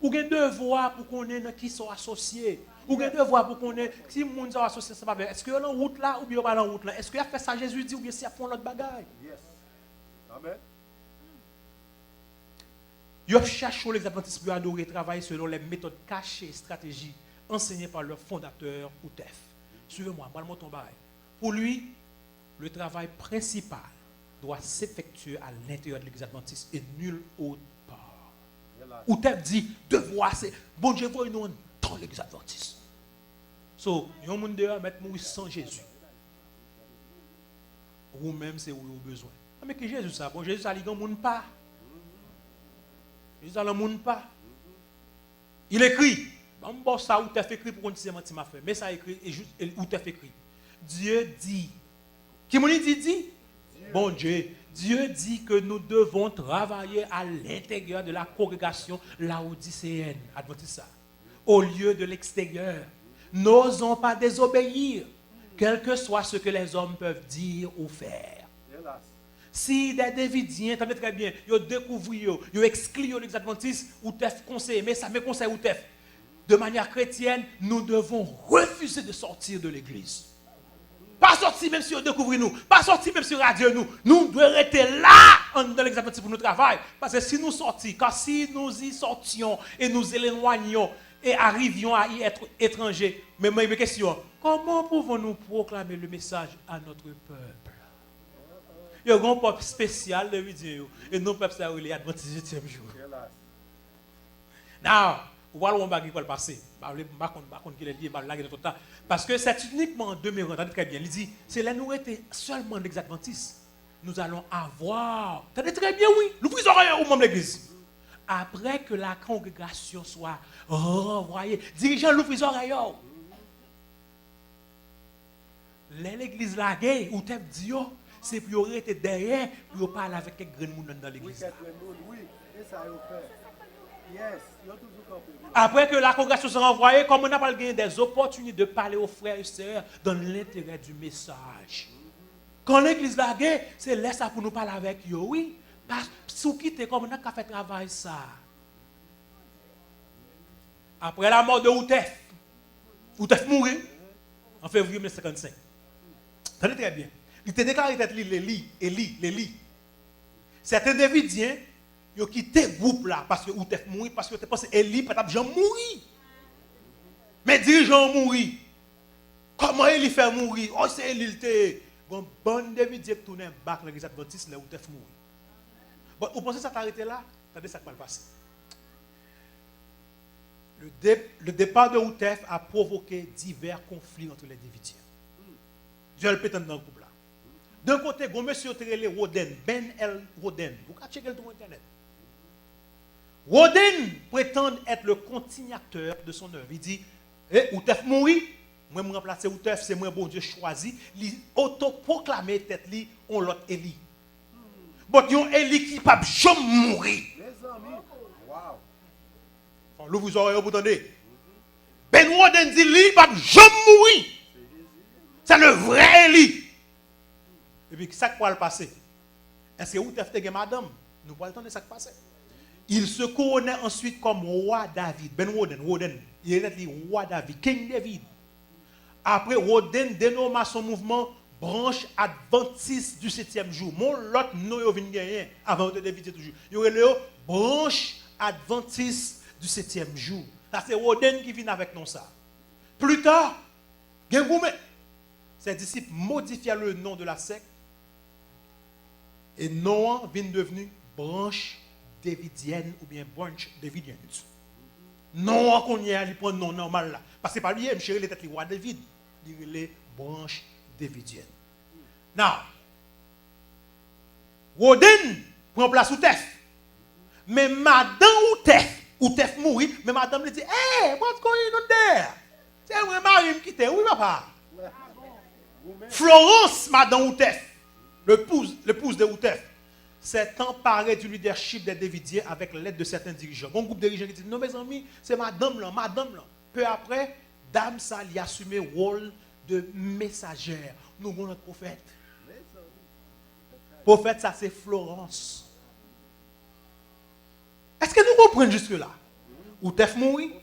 Ou il y a un devoir pour qu'on ait qui sont associés. Ou il y a un devoir pour qu'on ait, si les gens sont associés, ça va bien. Est-ce qu'il y a en route là ou bien pas en route là? Est-ce qu'il a fait ça Jésus dit ou bien s'il a fait l'autre bagaille? Yes. Amen. Ils cherchent les adventistes pour adorer et travailler selon les méthodes cachées et stratégies enseignées par leur fondateur Outef. Suivez-moi, moi le ton bail. Pour lui, le travail principal doit s'effectuer à l'intérieur de l'église adventiste et nulle autre part. Outef dit, devoir, c'est bon Dieu, voyez-nous dans l'église adventiste. So, il y a un monde dehors mettre mourir sans Jésus. Ou même c'est où il a besoin. Mais que Jésus ça, bon Jésus ça, il n'y a monde pas. Jésus ne monde pas. Il écrit. Bon, ça où tu as fait écrit pour qu'on dise menti m'a fait. Mais ça écrit et où tu as fait écrit. Dieu dit. Qui m'a dit? Bon Dieu. Dieu dit que nous devons travailler à l'intérieur de la congrégation laodicéenne. Adventiste ça. Au lieu de l'extérieur. N'osons pas désobéir, quel que soit ce que les hommes peuvent dire ou faire. Hélas. Si des Davidiens, t'as très bien, ils découvrent, ils excluent les adventistes, ou t'es conseillé, mais ça me conseille ou t'es. de manière chrétienne, nous devons refuser de sortir de l'église. Pas sortir même si on découvre nous, pas sortir même si on radio nous. Nous devons rester là dans l'examen pour nous travail. Parce que si nous sortions, car si nous y sortions et nous éloignions et arrivions à y être étrangers, mais ma question, comment pouvons-nous proclamer le message à notre peuple? Il y a un grand peuple spécial de vidéo et nos peuples ça est Adventiste 7e jour. Hélas. Now, voilà où on va passer. Parce que c'est uniquement en 2000, entendez très bien. Il dit, c'est là nous étions seulement des Adventistes. Nous allons avoir, entendez très bien, oui, l'ouvrez les oreilles au membre de l'église. Après que la congrégation soit renvoyée, dirigeant l'ouvre les oreilles. L'église la gay, ou t'es dit, c'est pour rester derrière, pour parler avec quelques grands monde dans Oui, l'église. quelqu'un, oui. Et ça, il fait. Yes, il a toujours compris. Après que la congrégation sera envoyée, comme on n'a pas gagné des opportunités de parler aux frères et sœurs dans l'intérêt du message. Quand l'église la guerre, c'est là ça pour nous parler avec eux, oui. Parce que si vous quittez, comme on a fait travail ça. Après la mort de Outef mourit en février 1955. Tenez très bien. Il était déclaré être Élie. Certains Davidiens, ils ont quitté le groupe là parce que Outef mourit, parce que tu penses que Élie peut-être jamais mourir. Mais dirigeants mourir. Comment Élie fait mourir? Oh, c'est Élie, il était. Bon, Davidien qui tourne back dans l'église adventiste, là où Outef mourir. Bon, vous pensez que ça t'a arrêté là? Attendez, ça va le passer. Le départ de Outef a provoqué divers conflits entre les Davidiens. Dieu le pétend dans le couple là. D'un côté, il y a un monsieur qui Roden, Ben El Roden. Vous pouvez checker le tour internet. Roden prétend être le continuateur de son œuvre. Il dit, Outef mourit, moi je remplace Outef, c'est moi bon Dieu choisi. Il autoproclamé tête li, on l'autre Élie. Bon, il y a un Élie qui ne peut jamais mourir. Les amis, wow. Là, vous aurez entendu. Ben Roden dit, lui, il ne peut jamais mourir. C'est le vrai Élie. Et puis, ça qui va le passer. Est-ce que vous avez madame? Nous pas le temps de ça qui passe. Il se couronne ensuite comme roi David. Ben Roden. Il est le roi David, King David. Après, Roden dénomma son mouvement branche adventiste du 7e jour. Mon lot nous vient gagner avant de David toujours. Il y aurait le branche adventiste du 7e jour. Ça c'est Roden qui vient avec nous ça. Plus tard, Gengoumé, ses disciples modifièrent le nom de la secte et Noah vient devenir branche davidienne ou bien branche davidienne. Noah qu'on y a, il prend le nom normal là. Parce que par lui, il chérit les têtes les rois David. Il les branches davidiennes. Now, Roden prend place Outef. Mais madame Outef mourit, mais madame lui dit, hey, what's going on there? C'est un mari qui quitte, oui papa. Florence, madame Outef, l'épouse de Outef, s'est emparée du leadership des Davidiens avec l'aide de certains dirigeants. Un groupe de dirigeants qui dit, non mes amis, c'est madame là. Peu après, Dame ça lui a assumé le rôle de messagère. Nous avons notre prophète. Prophète, ça c'est Florence. Est-ce que nous comprenons jusque-là? Outef mourit.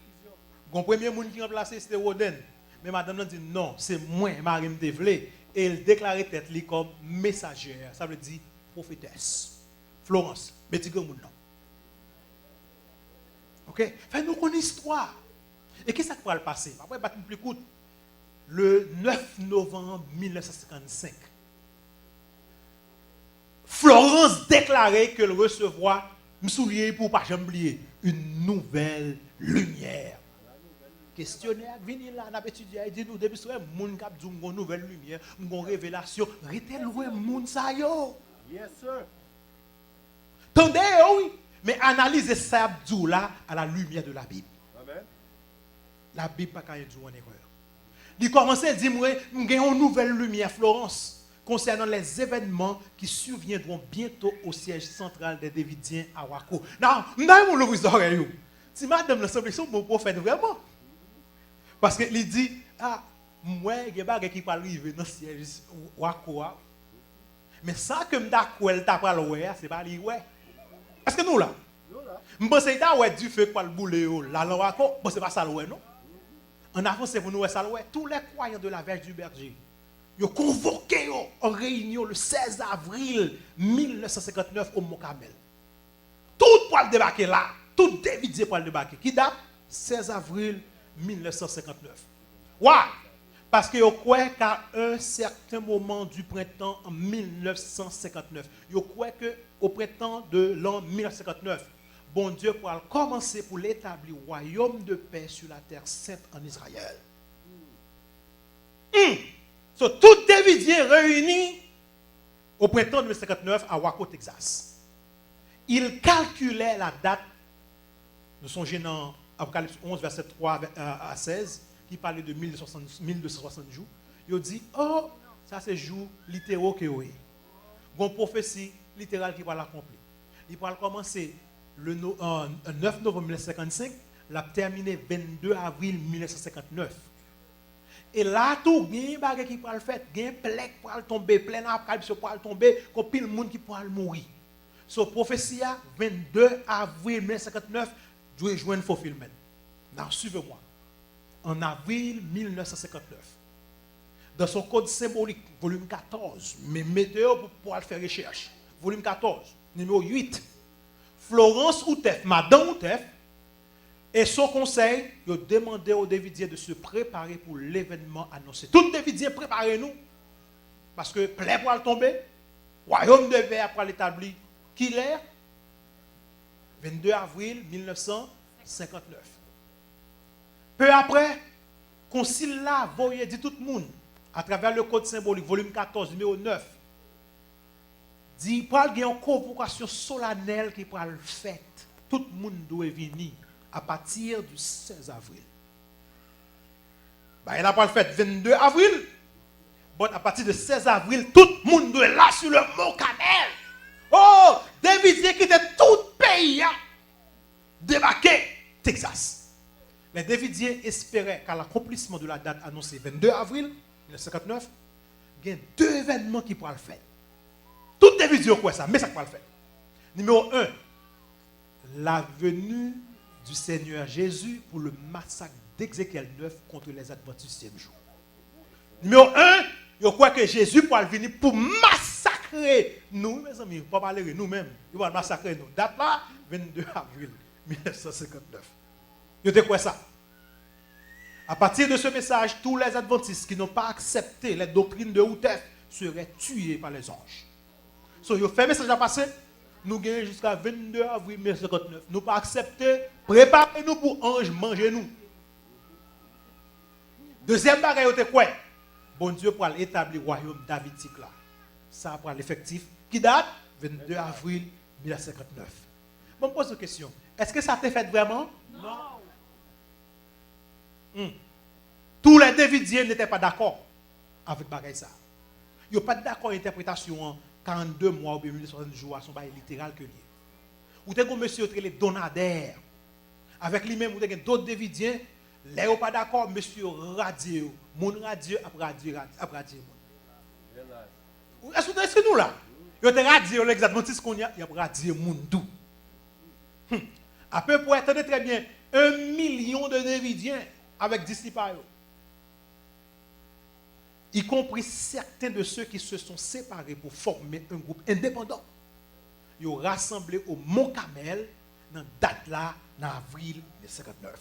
Le premier monde qui a remplacé, c'était Roden. Mais madame a dit non, c'est moi, Marie Mdevlé. Et elle déclarait tête comme messagère. Ça veut dire prophétesse. Florence. Mais tu comprends non. Ok? Fais-nous une histoire. Et qu'est-ce qui va le passer? Après, plus court. Le 9 novembre 1955, Florence déclarait qu'elle recevra, m'soulier pour pas jamais oublier, une nouvelle lumière. Questionnaire, venez là, on a étudié, il dit nous, depuis ce moment, moun kap dit une nouvelle lumière, une révélation, rete loin moun sa yo. Yes, sir. Tendez, oui, mais analysez ça abdou là à la lumière de la Bible. Amen. La Bible pas quand il dit en erreur. Il commençait à dire, nous avons une nouvelle lumière, Florence, concernant les événements qui surviendront bientôt au siège central des Davidiens à Wako. Non, nous avons l'ouvrir les oreilles. Si madame l'Assemblée, c'est mon prophète vraiment. Parce qu'il dit, moi, il y a des gens qui peuvent arriver dans le siège Wako. Mais ça que je suis d'accord, c'est pas lui. Est-ce que nous là? Je pense que ça ouais du feu pour le bouler là là bon c'est pas ça ouais non. En avance pour nous ça ouais tous les croyants de la Vierge du Berger. Ils ont convoqué en réunion le 16 avril 1959 au Mont Carmel. Tout pour le débarquer là, tout David pour le débarquer. Qui date 16 avril 1959. Ouais. Parce que vous croyez qu'à un certain moment du printemps en 1959, vous croyez qu'au printemps de l'an 1959, bon Dieu pourra commencer pour l'établir royaume de paix sur la terre sainte en Israël. So, tout Davidien réuni au printemps de 1959 à Waco, Texas. Il calculait la date, nous songez dans Apocalypse 11, verset 3 à 16, qui parlait de 1260 jours. Il dit, oh, ça c'est jour littéraux que vous avez. Une prophétie littérale qui va l'accomplir. Il va commencer le 9 novembre 1955, l'a terminé 22 avril 1959. Et là, tout, il y a des bagages qui pourraient le faire, il y a plein qui pourraient tomber, plein d'apocalypse qui pourraient tomber, comme pile de monde qui pourraient mourir. So, prophétie, 22 avril 1959, doit joindre fulfillment. Now, suivez-moi. En avril 1959, dans son code symbolique, volume 14, mais mettez pour pouvoir faire recherche. Volume 14, numéro 8. Florence Outef, Madame Outef, et son conseil, il a demandé aux Davidiens de se préparer pour l'événement annoncé. Tous les Davidiens, préparez-nous. Parce que plaie pour le tomber, royaume de verre pour l'établir. Qui l'est 22 avril 1959. Peu après, concile là, voyez dit tout le monde, à travers le code symbolique, volume 14, numéro 9, dit, pour qu'il y ait une convocation solennelle qui pourra le faire. Tout le monde doit venir à partir du 16 avril. Il n'a pas le fait 22 avril. Bon, à partir du 16 avril, tout le monde doit être là sur le Mont Carmel. Oh, David qui était tout le pays à débarquer Texas. Les Davidiens espéraient qu'à l'accomplissement de la date annoncée 22 avril 1959, il y a deux événements qui pourraient le faire. Tout Davidiens quoi ça, mais ça pourra le faire. Numéro 1, la venue du Seigneur Jésus pour le massacre d'Ézéchiel 9 contre les Adventistes du 6e jour. Numéro 1, je crois que Jésus pourra venir pour massacrer nous, mes amis, pas parler nous-mêmes. Il va massacrer nous. Date là, 22 avril 1959. Vous avez quoi ça? À partir de ce message, tous les adventistes qui n'ont pas accepté les doctrines de Outef seraient tués par les anges. So, vous fait message à passer. Nous gagnons jusqu'à 22 avril 1959. Nous pas accepter. Préparez-nous pour ange, mangez-nous. Deuxième bagaille, vous quoi? Bon Dieu pour établir le royaume davidique là. Ça pour l'effectif. Qui date? 22 avril 1959. Bon, je pose une question. Est-ce que ça t'est fait vraiment? Non. Tous les Davidiens n'étaient pas d'accord avec bagaille ça. Ils n'ont pas d'accord avec l'interprétation en 42 mois ou bien 60 jours à son bail littéral que lié. Ou t'es un monsieur qui est donadaire. Avec lui-même, ou t'es d'autres Davidiens, les n'ont pas d'accord, monsieur radio. Mon radio après radio. Est-ce que nous là? Vous avez radio exactement ce qu'on y a, il y a radio Mundou. À peu près, attendez très bien, 1 million de Davidiens avec disciples. Y compris certains de ceux qui se sont séparés pour former un groupe indépendant. Ils ont rassemblé au Mont Carmel dans date là, en avril 1959.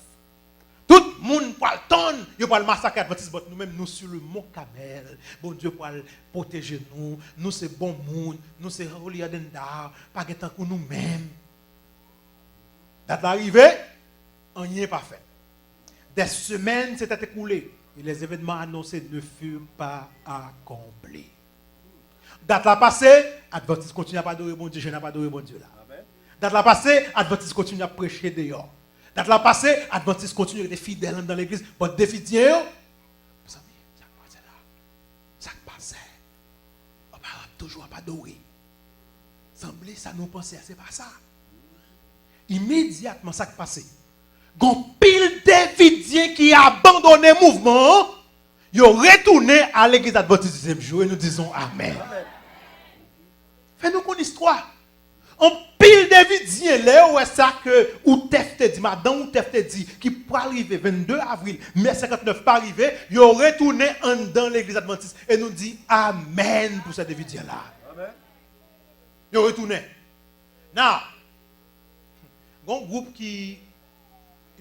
Tout le monde pour le temps, il va le massacrer Adventiste, mais nous-mêmes, nous sur le Mont Carmel. Bon Dieu pour protéger nous. Nous, c'est bon monde. Nous, c'est relié d'Endar. Pas de temps pour nous-mêmes. Date l'arrivée, on n'y est pas fait. Des semaines s'étaient écoulées et les événements annoncés ne furent pas accomplis. Date la passée, Adventiste continue à pas adorer bon Dieu, je n'ai pas adoré bon Dieu là. Date la passée, Adventiste continue à prêcher dehors. Date la passée, Adventiste continue à être fidèle dans l'église. Bon, défi Dieu, vous savez, ça passe là. Ça passe. On va toujours pas adorer. Semblait ça nous pensait, c'est pas ça. Immédiatement, ça qui passé. Gon pile Davidien qui a abandonné le mouvement, ils ont retourné à l'église adventiste du 6e jour et nous disons Amen. Fais-nous une histoire. En pile Davidien, là où est ça que ou Tef te dit, madame ou Tef te dit, qui pourrait arriver 22 avril, mai 59 pas arrivé, il retourné en dans l'église adventiste et nous dit Amen pour ce Davidien là. Amen. Il retourné. Now, il y a un groupe qui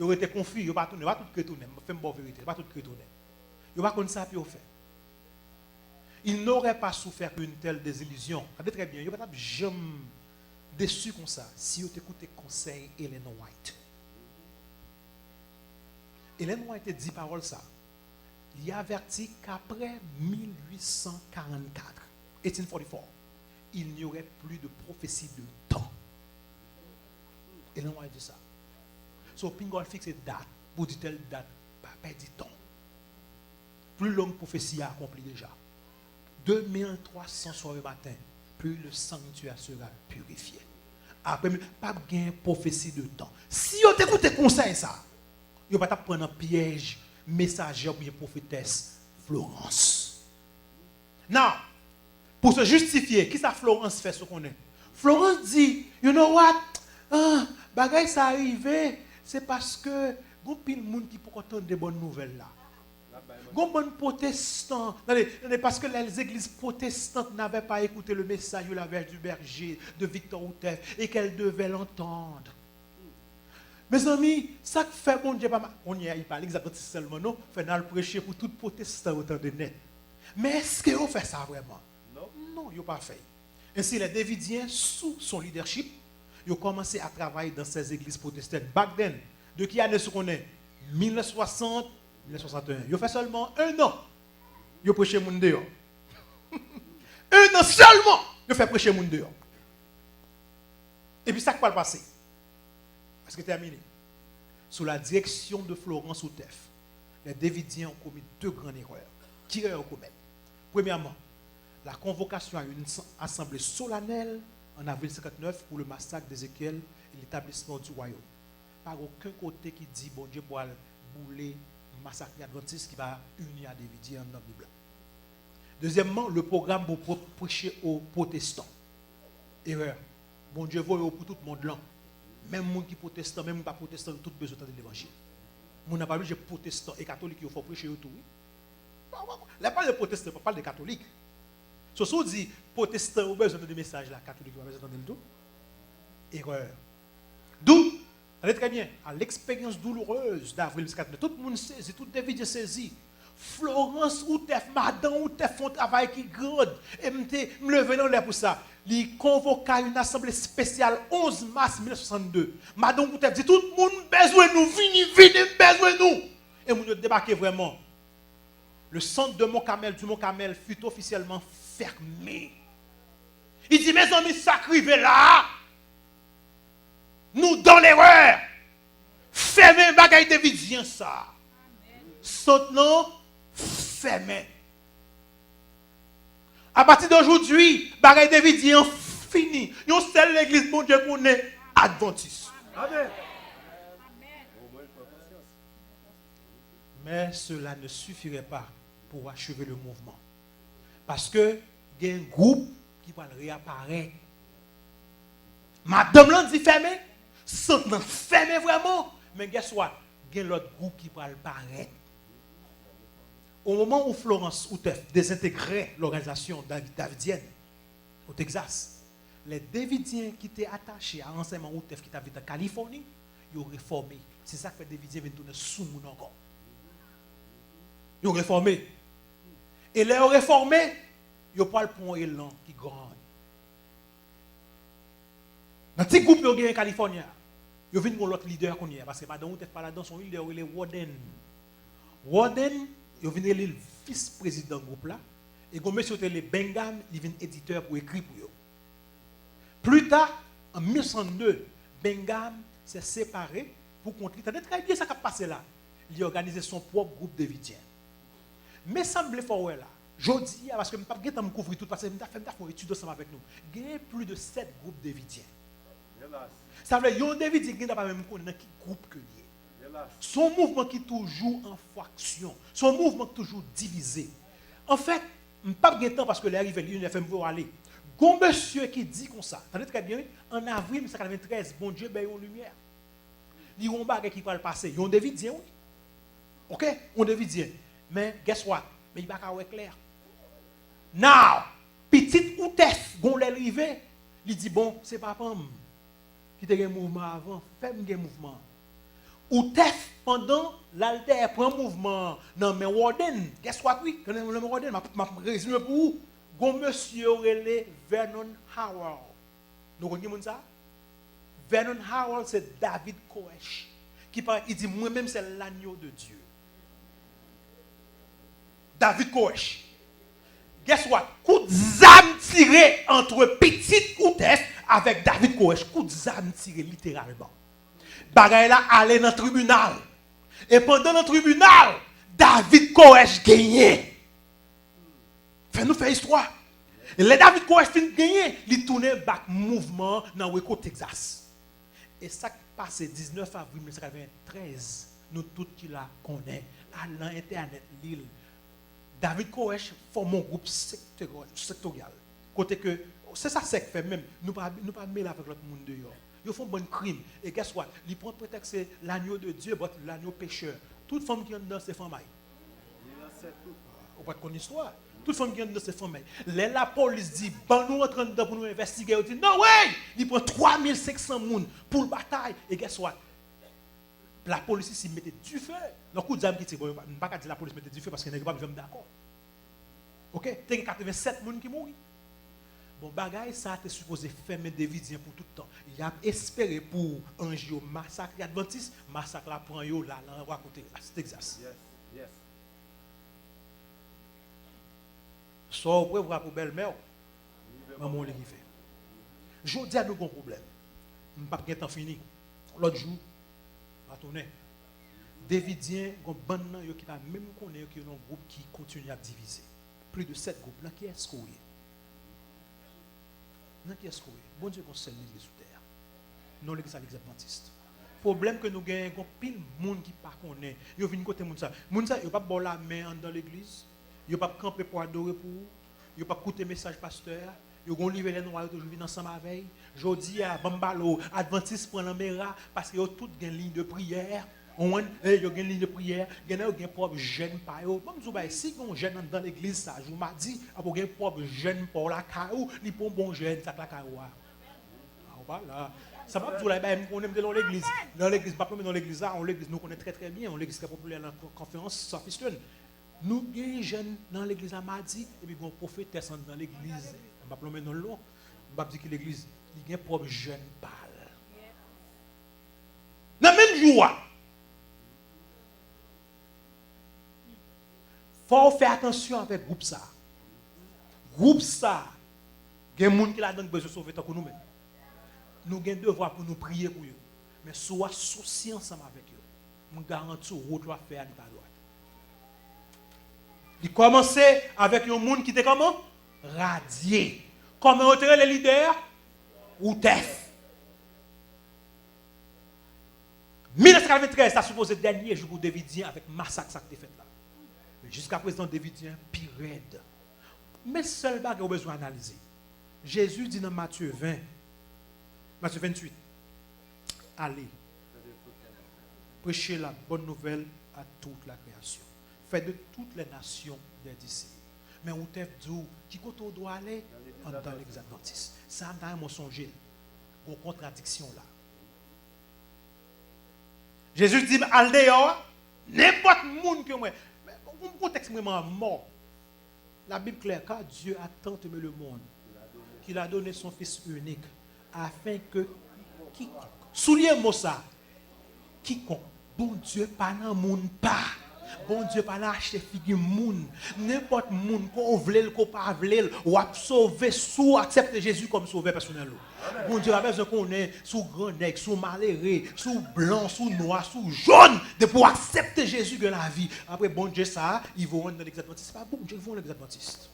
aurait été confus, il va pas tout retourner, fait une bonne vérité, il va pas tout retourner. Il va comme ça puis faire. Il n'aurait pas souffert une telle désillusion. Regardez très bien, il ne va pas jamais déçu comme ça si vous écoutez conseil Ellen White. Ellen White dit parole ça. Il a averti qu'après 1844, 1844, il n'y aurait plus de prophétie de temps. Ellen White dit ça. So, Pingol fixe une date pour dire telle date, pas dit temps. Plus longue prophétie a accompli déjà. 2300 soirées matin, plus le sanctuaire sera purifié. Après, pas de prophétie de temps. Si vous écoutez conseil ça, vous ne pouvez pas prendre un piège messager ou bien prophétesse Florence. Non, pour se justifier, qui ça Florence fait ce qu'on est? Florence dit, you know what? Bagay ça arrivé, c'est parce que il y a pile de monde qui peut entendre des bonnes nouvelles là. Bon protestants, parce que les églises protestantes n'avaient pas écouté le message de la Vierge du Berger, de Victor Outef, et qu'elles devaient l'entendre. Mes amis, ça que fait bon Dieu, on y a pas exactement seulement, non, fait nous prêcher pour tout protestant autant de net. Mais est-ce que vous fait ça vraiment? Non. Non, ils n'ont pas fait. Ainsi, les Davidiens, sous son leadership, ils ont commencé à travailler dans ces églises protestantes. Back then, de qui année ce qu'on est? 1960, 1961. Ils ont fait seulement 1 an. Ils ont prêché mon dehors. 1 an seulement, ils ont fait prêcher mon dehors. Et puis ça qui va le passer. Parce que terminé. Sous la direction de Florence Outef, les Davidiens ont commis 2 grandes erreurs. Qui erreurs commettent? Premièrement, la convocation à une assemblée solennelle en avril 59 pour le massacre d'Ézéchiel et l'établissement du royaume. Par aucun côté qui dit bon Dieu pour bouler, massacrer Adventiste qui va unir à Davidien dans la Bible. Deuxièmement, le programme pour prêcher aux protestants. Erreur. Bon Dieu voit pour tout le monde là. Même les gens qui protestant, même les pas protestants, tout besoin de l'évangile. On n'a pas vu de protestants et catholiques qui faut prêcher tout. Là, pas de protestants, pas de catholiques. Si on dit protestants, on a besoin de messages là, catholiques, on a besoin de tout. Erreur. D'où, allez très bien, à l'expérience douloureuse d'avril 1949, tout le monde saisit, tout David est saisi. Florence Outef, Madame Outef font un travail qui est grand. Et me lever dans l'air pour ça. Il convoqua une assemblée spéciale 11 mars 1962. Madame Outef dit tout le monde besoin de nous, venez, besoin de nous. Et nous débarqué vraiment. Le centre de du Mont Carmel fut officiellement fermé. Il dit, mes amis, sacrivez là. Nous dans l'erreur. Fermez bagaille de vision ça. Maintenant, fermez. À partir d'aujourd'hui, bagaille de vision fini. Nous seule l'église bon Dieu qu'on est adventiste. Amen. Mais cela ne suffirait pas pour achever le mouvement. Parce que il y a un groupe qui va réapparaître. Madame l'a dit fermé. Maintenant, fermé vraiment. Mais guess what? Il y a l'autre groupe qui va apparaître. Au moment où Florence Outef désintégrait l'organisation davidienne au Texas, les Davidiens qui étaient attachés à l'enseignement Outef qui étaient en Californie, ils ont réformé. C'est ça que les Davidiens viennent tourner sous mon encore. Ils ont réformé. Et les réformés, ils n'ont pas le point élan qui grand. Dans ce groupe, ils ont en Californie. Ils viennent avec l'autre leader qu'on y a. Parce que Madame Outef pas là-dedans, son leader, il est Warden. Warden, il vient le vice-président du groupe là. Et comme monsieur le Bengham, il vient éditeur pour écrire pour eux. Plus tard, en 1902, Bengham s'est séparé pour contrer. Tenez très bien ça qui a passé là. Il a organisé son propre groupe davidien. Mais semble fort là. Je dis, parce que je ne peux pas me couvrir tout, parce que je vais faire une étude ensemble avec nous. Il y a plus de 7 groupes davidiens. Ça veut dire que les davidiens ne savent pas même dans quel groupe que il est. Son mouvement qui est toujours en faction. Son mouvement qui est toujours divisé. En fait, je ne peux pas de temps parce que l'arrivée, il a fait me voir aller. Gon monsieur qui dit comme ça. Attendez très bien, en avril 1993, bon Dieu ben une lumière. Il y a un bagage qui va le passer. Il y a un Davidien, oui. OK? On Davidien. Mais guess what? Mais il va pas clair. Now, petit ou tef, gon l'arrivé, il dit bon, c'est pas pam qui te un mouvement avant, fais un mouvement. Ou tef pendant l'alter prend mouvement non mais Warden, guess what oui, quand le Warden m'a résumé pour vous. Gon monsieur relé Vernon Howard. Nous connaissons ça? Vernon Howard c'est David Koresh qui parle, il dit moi-même c'est l'agneau de Dieu. David Koresh. Guess what? Coup de zame tiré entre petite Koutef avec David Koresh. Coup de zame tiré littéralement. Bagay là allé dans le tribunal. Et pendant le tribunal, David Koresh gagné. Fais-nous faire histoire. Et les David Koresh fin gagné, il tourne back mouvement dans Waco, Texas. Et ça qui passe 19 avril 1993, nous tous qui la connaissons, à l'internet, l'île. David Koresh forme un groupe sectorial. Côté que, c'est ça que fait même, nous pas mêler avec l'autre monde dehors. Ils font bon crime. Et qu'est-ce que ils prennent prétexte c'est l'agneau de Dieu, l'agneau pécheur. Toute femme qui est dans ces femmes. On va connaître l'histoire. Toute femme qui est dans ces femmes. La police dit, ben nous rentrons dedans pour nous investiguer. On dit, non, ouais! Il prend 3500 personnes pour la bataille. Et qu'est-ce que la police ici mettait du feu. Le coup de zame qui tire, je ne vais pas dire la police mettait du feu parce qu'elle n'est pas d'accord. Ok? Il y a 87 personnes qui mourent. Bon, bagaille, ça a été supposé fermer Davidien pour tout le temps. Il a espéré pour un jour massacre adventiste, massacre la prend yo là, à côté, à Texas. Yes, yes. So, vous pouvez pour belle-mère, maman qui fait. Je dis à nous un problème. Je ne vais pas bien temps fini. L'autre jour, je vais tourner. Davidien, il y a un bon qui va même connaître qu'il y a un groupe qui continue à diviser. Plus de 7 groupes. Là, qui est-ce qu'on est? Là, qui est-ce qu'on est? Bon Dieu, qu'on seule l'église sous terre. Non, l'église à l'église adventiste. Problème que nous avons, il y a pile de monde qui ne connaît pas. Ils viennent côté de ça. Ils ne pas boire la main dans l'église. Ils ne pas camper pour adorer pour vous. Ils ne pas écouter le message pasteur. Ils ont livré les noirs toujours vivre ensemble avec. Je dis à Bambalo, Adventiste prend la mera parce qu'ils ont toutes une ligne de prière. Ils ont une ligne de prière. Ils ont un propre jeune par eux. Si on jeune dans l'église, ça, je m'ai dit, il y a un propre jeune pour la caillou, il pour un bon jeune, ça la caillou. Voilà. Ça va toujours là-bas, on aime dans l'église. Dans l'église, pas dans l'église, on l'église, nous connaissons très très bien. On l'église très populaire dans la conférence, ça fait nous, les jeunes dans l'église à Mardi, et puis on prophétesse dans l'église. On va pas dans l'eau. On va dire que l'église, il y a un propre jeune pâle. Dans le même jour, il faut faire attention avec le groupe ça. Groupe ça, il y a des gens qui ont besoin de sauver tant que nous-mêmes. Nous avons un devoir pour nous prier pour eux. Mais sois soucieux ensemble avec eux. Nous garantissons que vous faire à droite. Il commençait avec un monde qui était comment? Radié. Comment on les leaders? Ou TEF. 1993, ça supposé le dernier jour pour Davidien avec massacre ça qui fait là. Mais jusqu'à présent, Davidien, pire raide. Mais seul bagage qu'on a besoin d'analyser. Jésus dit dans Matthieu 20, Matthieu 28, allez, prêchez la bonne nouvelle à toute la création. Faites de toutes les nations des disciples. Mais où t'es dit, qui côté on doit aller? Dans l'église adventiste. Ça a un mensonge, une contradiction là. Jésus dit, allez dehors, n'importe monde que moi. Mais un contexte vraiment mort. La Bible claire, car Dieu a tant aimé le monde qu'il a donné son Fils unique afin que quiconque, soulignez-moi ça, quiconque, bon Dieu, pas dans le monde, pas. Bon Dieu, pas là acheter figure moun. N'importe moun qu'on vle, qu'on pas vle, ou a sauver sous accepter Jésus comme sauveur personnel. Bon Dieu a besoin qu'on est sous grand nèg, sous malheureux, sous blanc, sous noir, sous jaune de pouvoir accepter Jésus de la vie. Après bon Dieu ça, ils vont dans l'église adventiste. C'est pas bon Dieu vont dans l'église adventiste.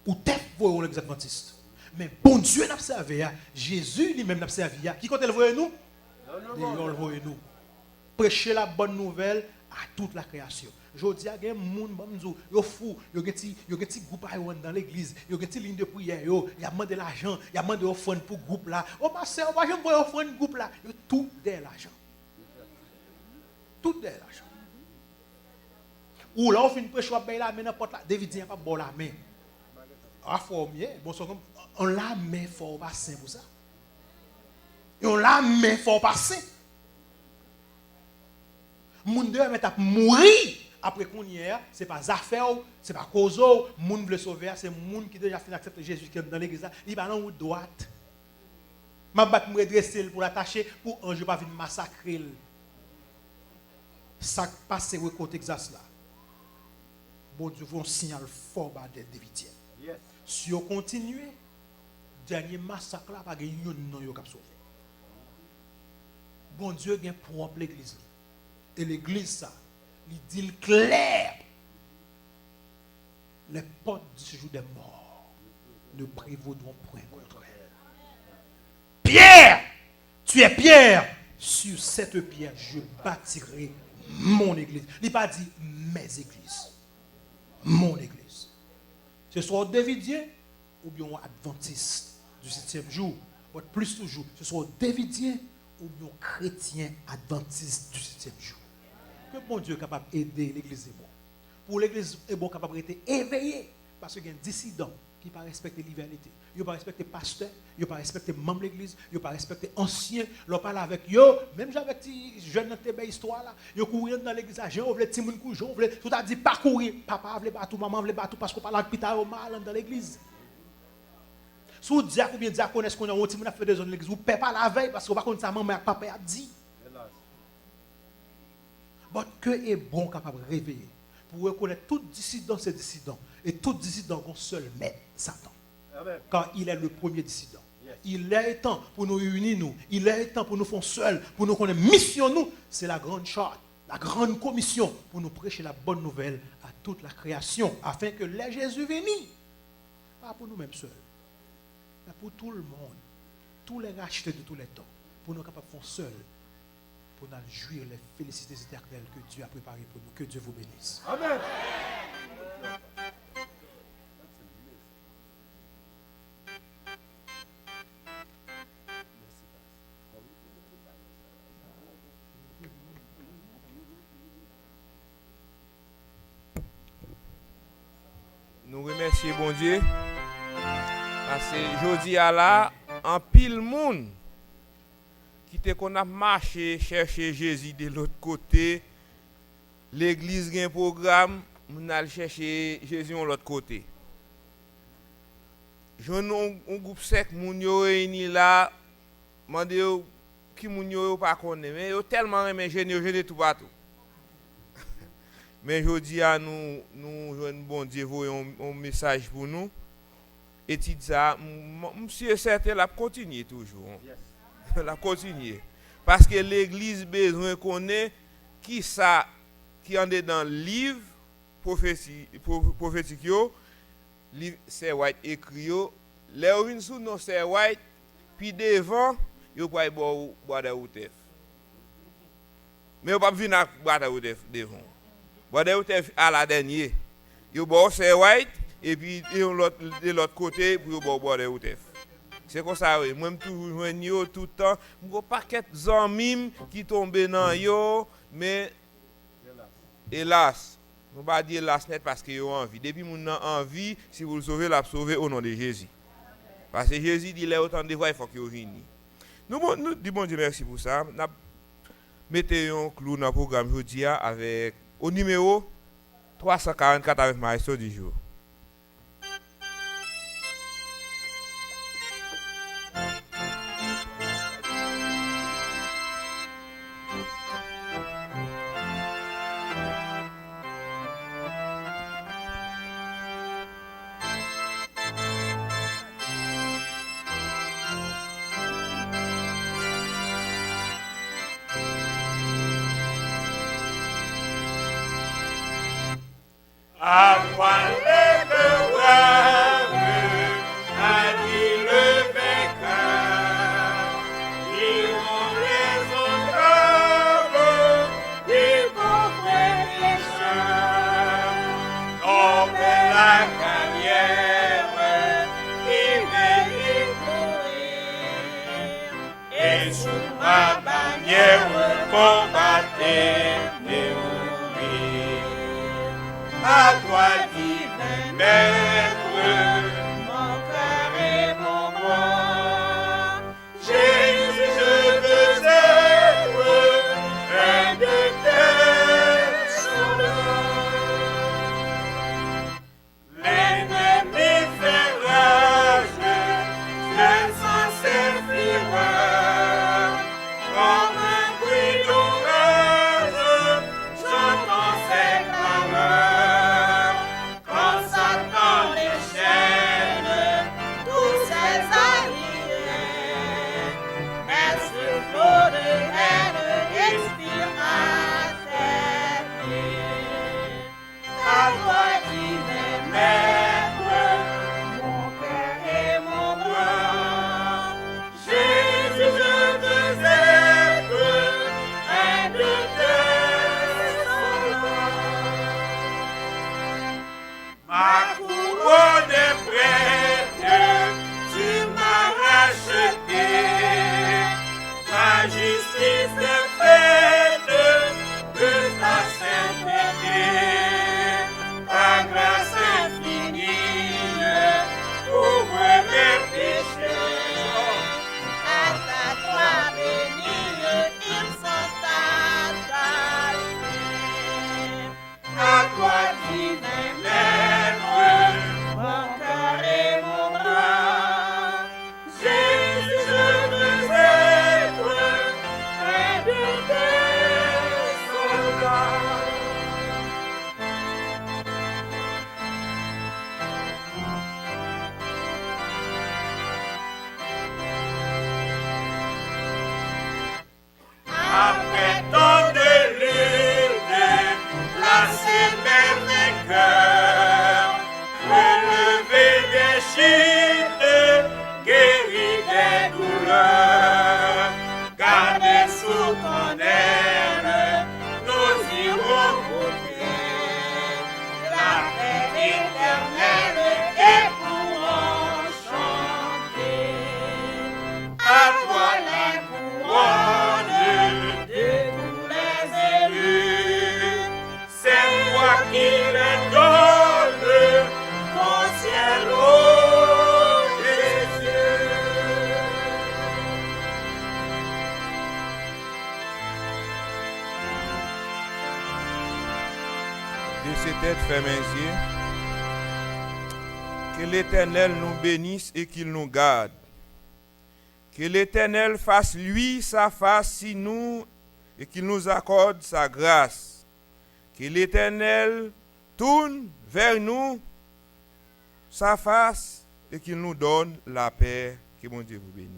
Ou tête vont dans l'église adventiste. Mais bon Dieu n'a servi, Jésus lui-même n'a servi. Qui compte le voyer nous? Il le voyer nous. Prêcher la bonne nouvelle à toute la création. Jodi a gen moun bamzou, yo fou, yo gen ti groupe dans l'église, yo gen ti ligne de prière, yo, y a demandé l'argent, y a demandé offrande pour groupe là. Oh ma sœur, moi j'aime voir offrande groupe là, yo tout derrière l'argent. Tout derrière l'argent. Ou là on finit prêcher ben la main n'importe là, David dit pas bon la main. Ah faut bien, bon c'est comme on la main fort pas saint pour ça. Et on la main fort pas saint. Moun de met ap mourir après qu'on y est, c'est pas affaire, c'est pas cause, moun veut sauver, c'est moun qui déjà fin accepter Jésus qui est dans l'église, il va dans route droite. M'a bat me redresser pour l'attacher pour un jour pas venir massacrer. Ça passe au côté Texas là. Bon Dieu, vous un signal fort bas de Davidien. Yes. Si vous continuez, dernier massacre là, pas de non yo cap sauver. Bon Dieu gagne propre l'église. Et l'église ça, il dit clair. Les portes du séjour des morts ne prévaudront point contre elle. Pierre, tu es Pierre. Sur cette pierre, je bâtirai mon église. Il n'a pas dit mes églises. Mon église. Ce soit Davidien ou bien adventiste du 7e jour. Ou plus toujours, ce soit Davidien ou bien chrétien adventiste du 7e jour. Que bon Dieu est capable d'aider l'église est bon. Pour l'église est bon capable d'être éveillé. Parce qu'il y a un dissident qui ne pas respecter l'ivalité. Il ne pas respecter le pasteur, il ne pas respecter le membre de l'église, il ne pas respecter l'ancien. Il parle avec eux, même avec les jeunes dans tes histoire là. Ils courent dans l'église, ils veulent petit monde coucher, tout a dit pas courir. Papa veut battre, maman veut battre parce qu'on parle avec Peter mal dans l'église. Si vous dites ou bien diaconesse qu'on a un petit monde a fait des zones de l'église, vous ne payez pas la veille parce que vous ne savez pas maman et papa a dit. Votre cœur est bon capable de réveiller. Pour reconnaître tout dissident, c'est dissident. Et tout dissident, on seul maître, Satan. Amen. Car il est le premier dissident. Yes. Il est temps pour nous réunir, nous. Il est temps pour nous faire seuls, pour nous connaître mission, nous. C'est la grande charte, la grande commission pour nous prêcher la bonne nouvelle à toute la création, afin que les Jésus viennent. Pas pour nous-mêmes seuls, mais pour tout le monde, tous les rachetés de tous les temps, pour nous capables de faire seuls, pour nous jouir les félicités éternelles que Dieu a préparées pour nous. Que Dieu vous bénisse. Amen. Nous remercions bon Dieu. Parce que jodi à la, en pile monde qui te qu'on a marché chercher Jésus de l'autre côté, l'église a un programme, on a chercher Jésus de l'autre côté. Je un groupe sec moun yo réuni là, mandé qui moun yo pas connaît mais yo tellement aimé Jésus tout partout. Mais jodi à nous joindre bon Dieu voyons un message pour nous. Et dit ça, monsieur certain la continuer toujours. Yes. La continuer. Parce que l'église besoin connaît qui ça qui en est dans le livre prophétique yo, livre c'est white écrit yo, les vinn sous non c'est white puis devant yo pas boire de outef. Mais yo pas venir boire de outef devant. Boire de outef à la dernière. Yo boire c'est white et puis de l'autre côté pour boire de outef. C'est comme ça oui, moi toujours joindre yo tout le temps, m'go paquet zanmim qui tombe dans yo mais hélas, on va dire hélas net parce que yo envie. Depuis mon envie, si vous le sauvez, la sauver au nom de Jésus. Parce que Jésus dit là autant de fois il faut que vous veniez. Nous disons bon Dieu merci pour ça. N'a mettez un clou dans le programme aujourd'hui avec au numéro 344 avec maestro du jour. Alléluia. toi divin maître, mon cœur et mon droit. Jésus, je veux être un de tes soldats. L'ennemi fait rage, je sens ses fureurs. Comme un bruit d'orage, j'entends ses clameurs. Quand Satan déchaîne tous ses alliés, mais ce flot de haine expire à ses pieds. À toi, divin maître, mon cœur et mon bras. Jésus, je veux être un de tes soldats. Ma couronne est prête, tu m'as racheté. Ta justice est faite de ta sainteté. Ta grâce infinie couvre mes péchés. À ta croix bénie, ils sont attachés. À toi, divin maître, mon cœur et mon bras. Jésus, je veux être un de tes soldats. Après tant de luttes, lasser mes cœurs, relever des chutes, guérir des douleurs, garder sous ton aile, nous irons goûter la paix éternelle et pourrons chanter. À toi la couronne de tous les élus, c'est moi qui les donne, ton ciel, ô Jésus. De ces têtes fermées mes yeux, que l'Éternel nous bénisse et qu'il nous garde. Que l'Éternel fasse lui sa face sur nous et qu'il nous accorde sa grâce. Que l'Éternel tourne vers nous sa face et qu'il nous donne la paix. Que mon Dieu vous bénisse.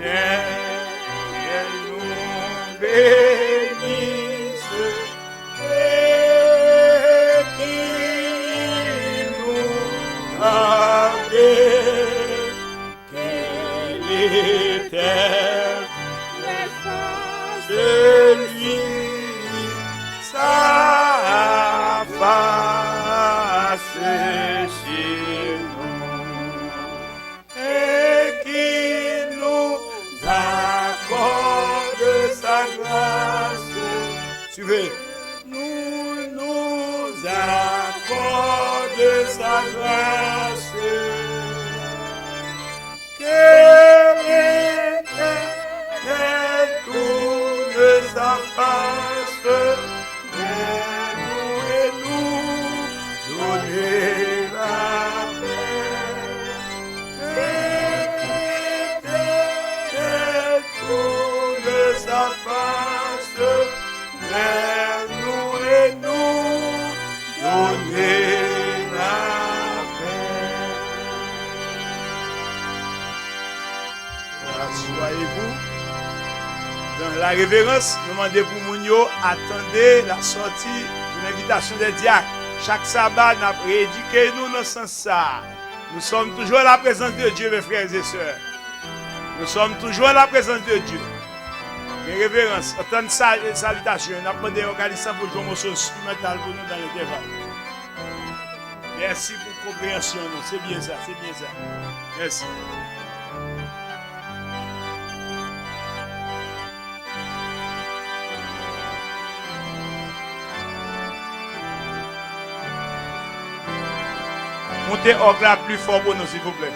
L'Éternel nous bénisse et qu'il nous garde. Que l'Éternel fasse lui sa face sur nous et qu'il nous accorde sa grâce. Suivez. Nous accorde sa grâce. Que l'Éternel tourne sa face vers nous et nous donner la paix. Que l'Éternel tourne sa face vers nous et nous donner la paix. Assoyez-vous. Dans la révérence, demandez pour Mounio, attendez la sortie de l'invitation des diacres. Chaque sabbat, nous avons rééduqué nous dans ce sens. Nous sommes toujours à la présence de Dieu, mes frères et sœurs. Nous sommes toujours à la présence de Dieu. Mes révérences, autant de salutations. Nous avons demandé aux organisateurs pour jouer un morceau instrumental pour nous dans l'intervalle. Merci pour la compréhension. C'est bien ça, c'est bien ça. Merci. Montez au là plus fort pour nous, s'il vous plaît.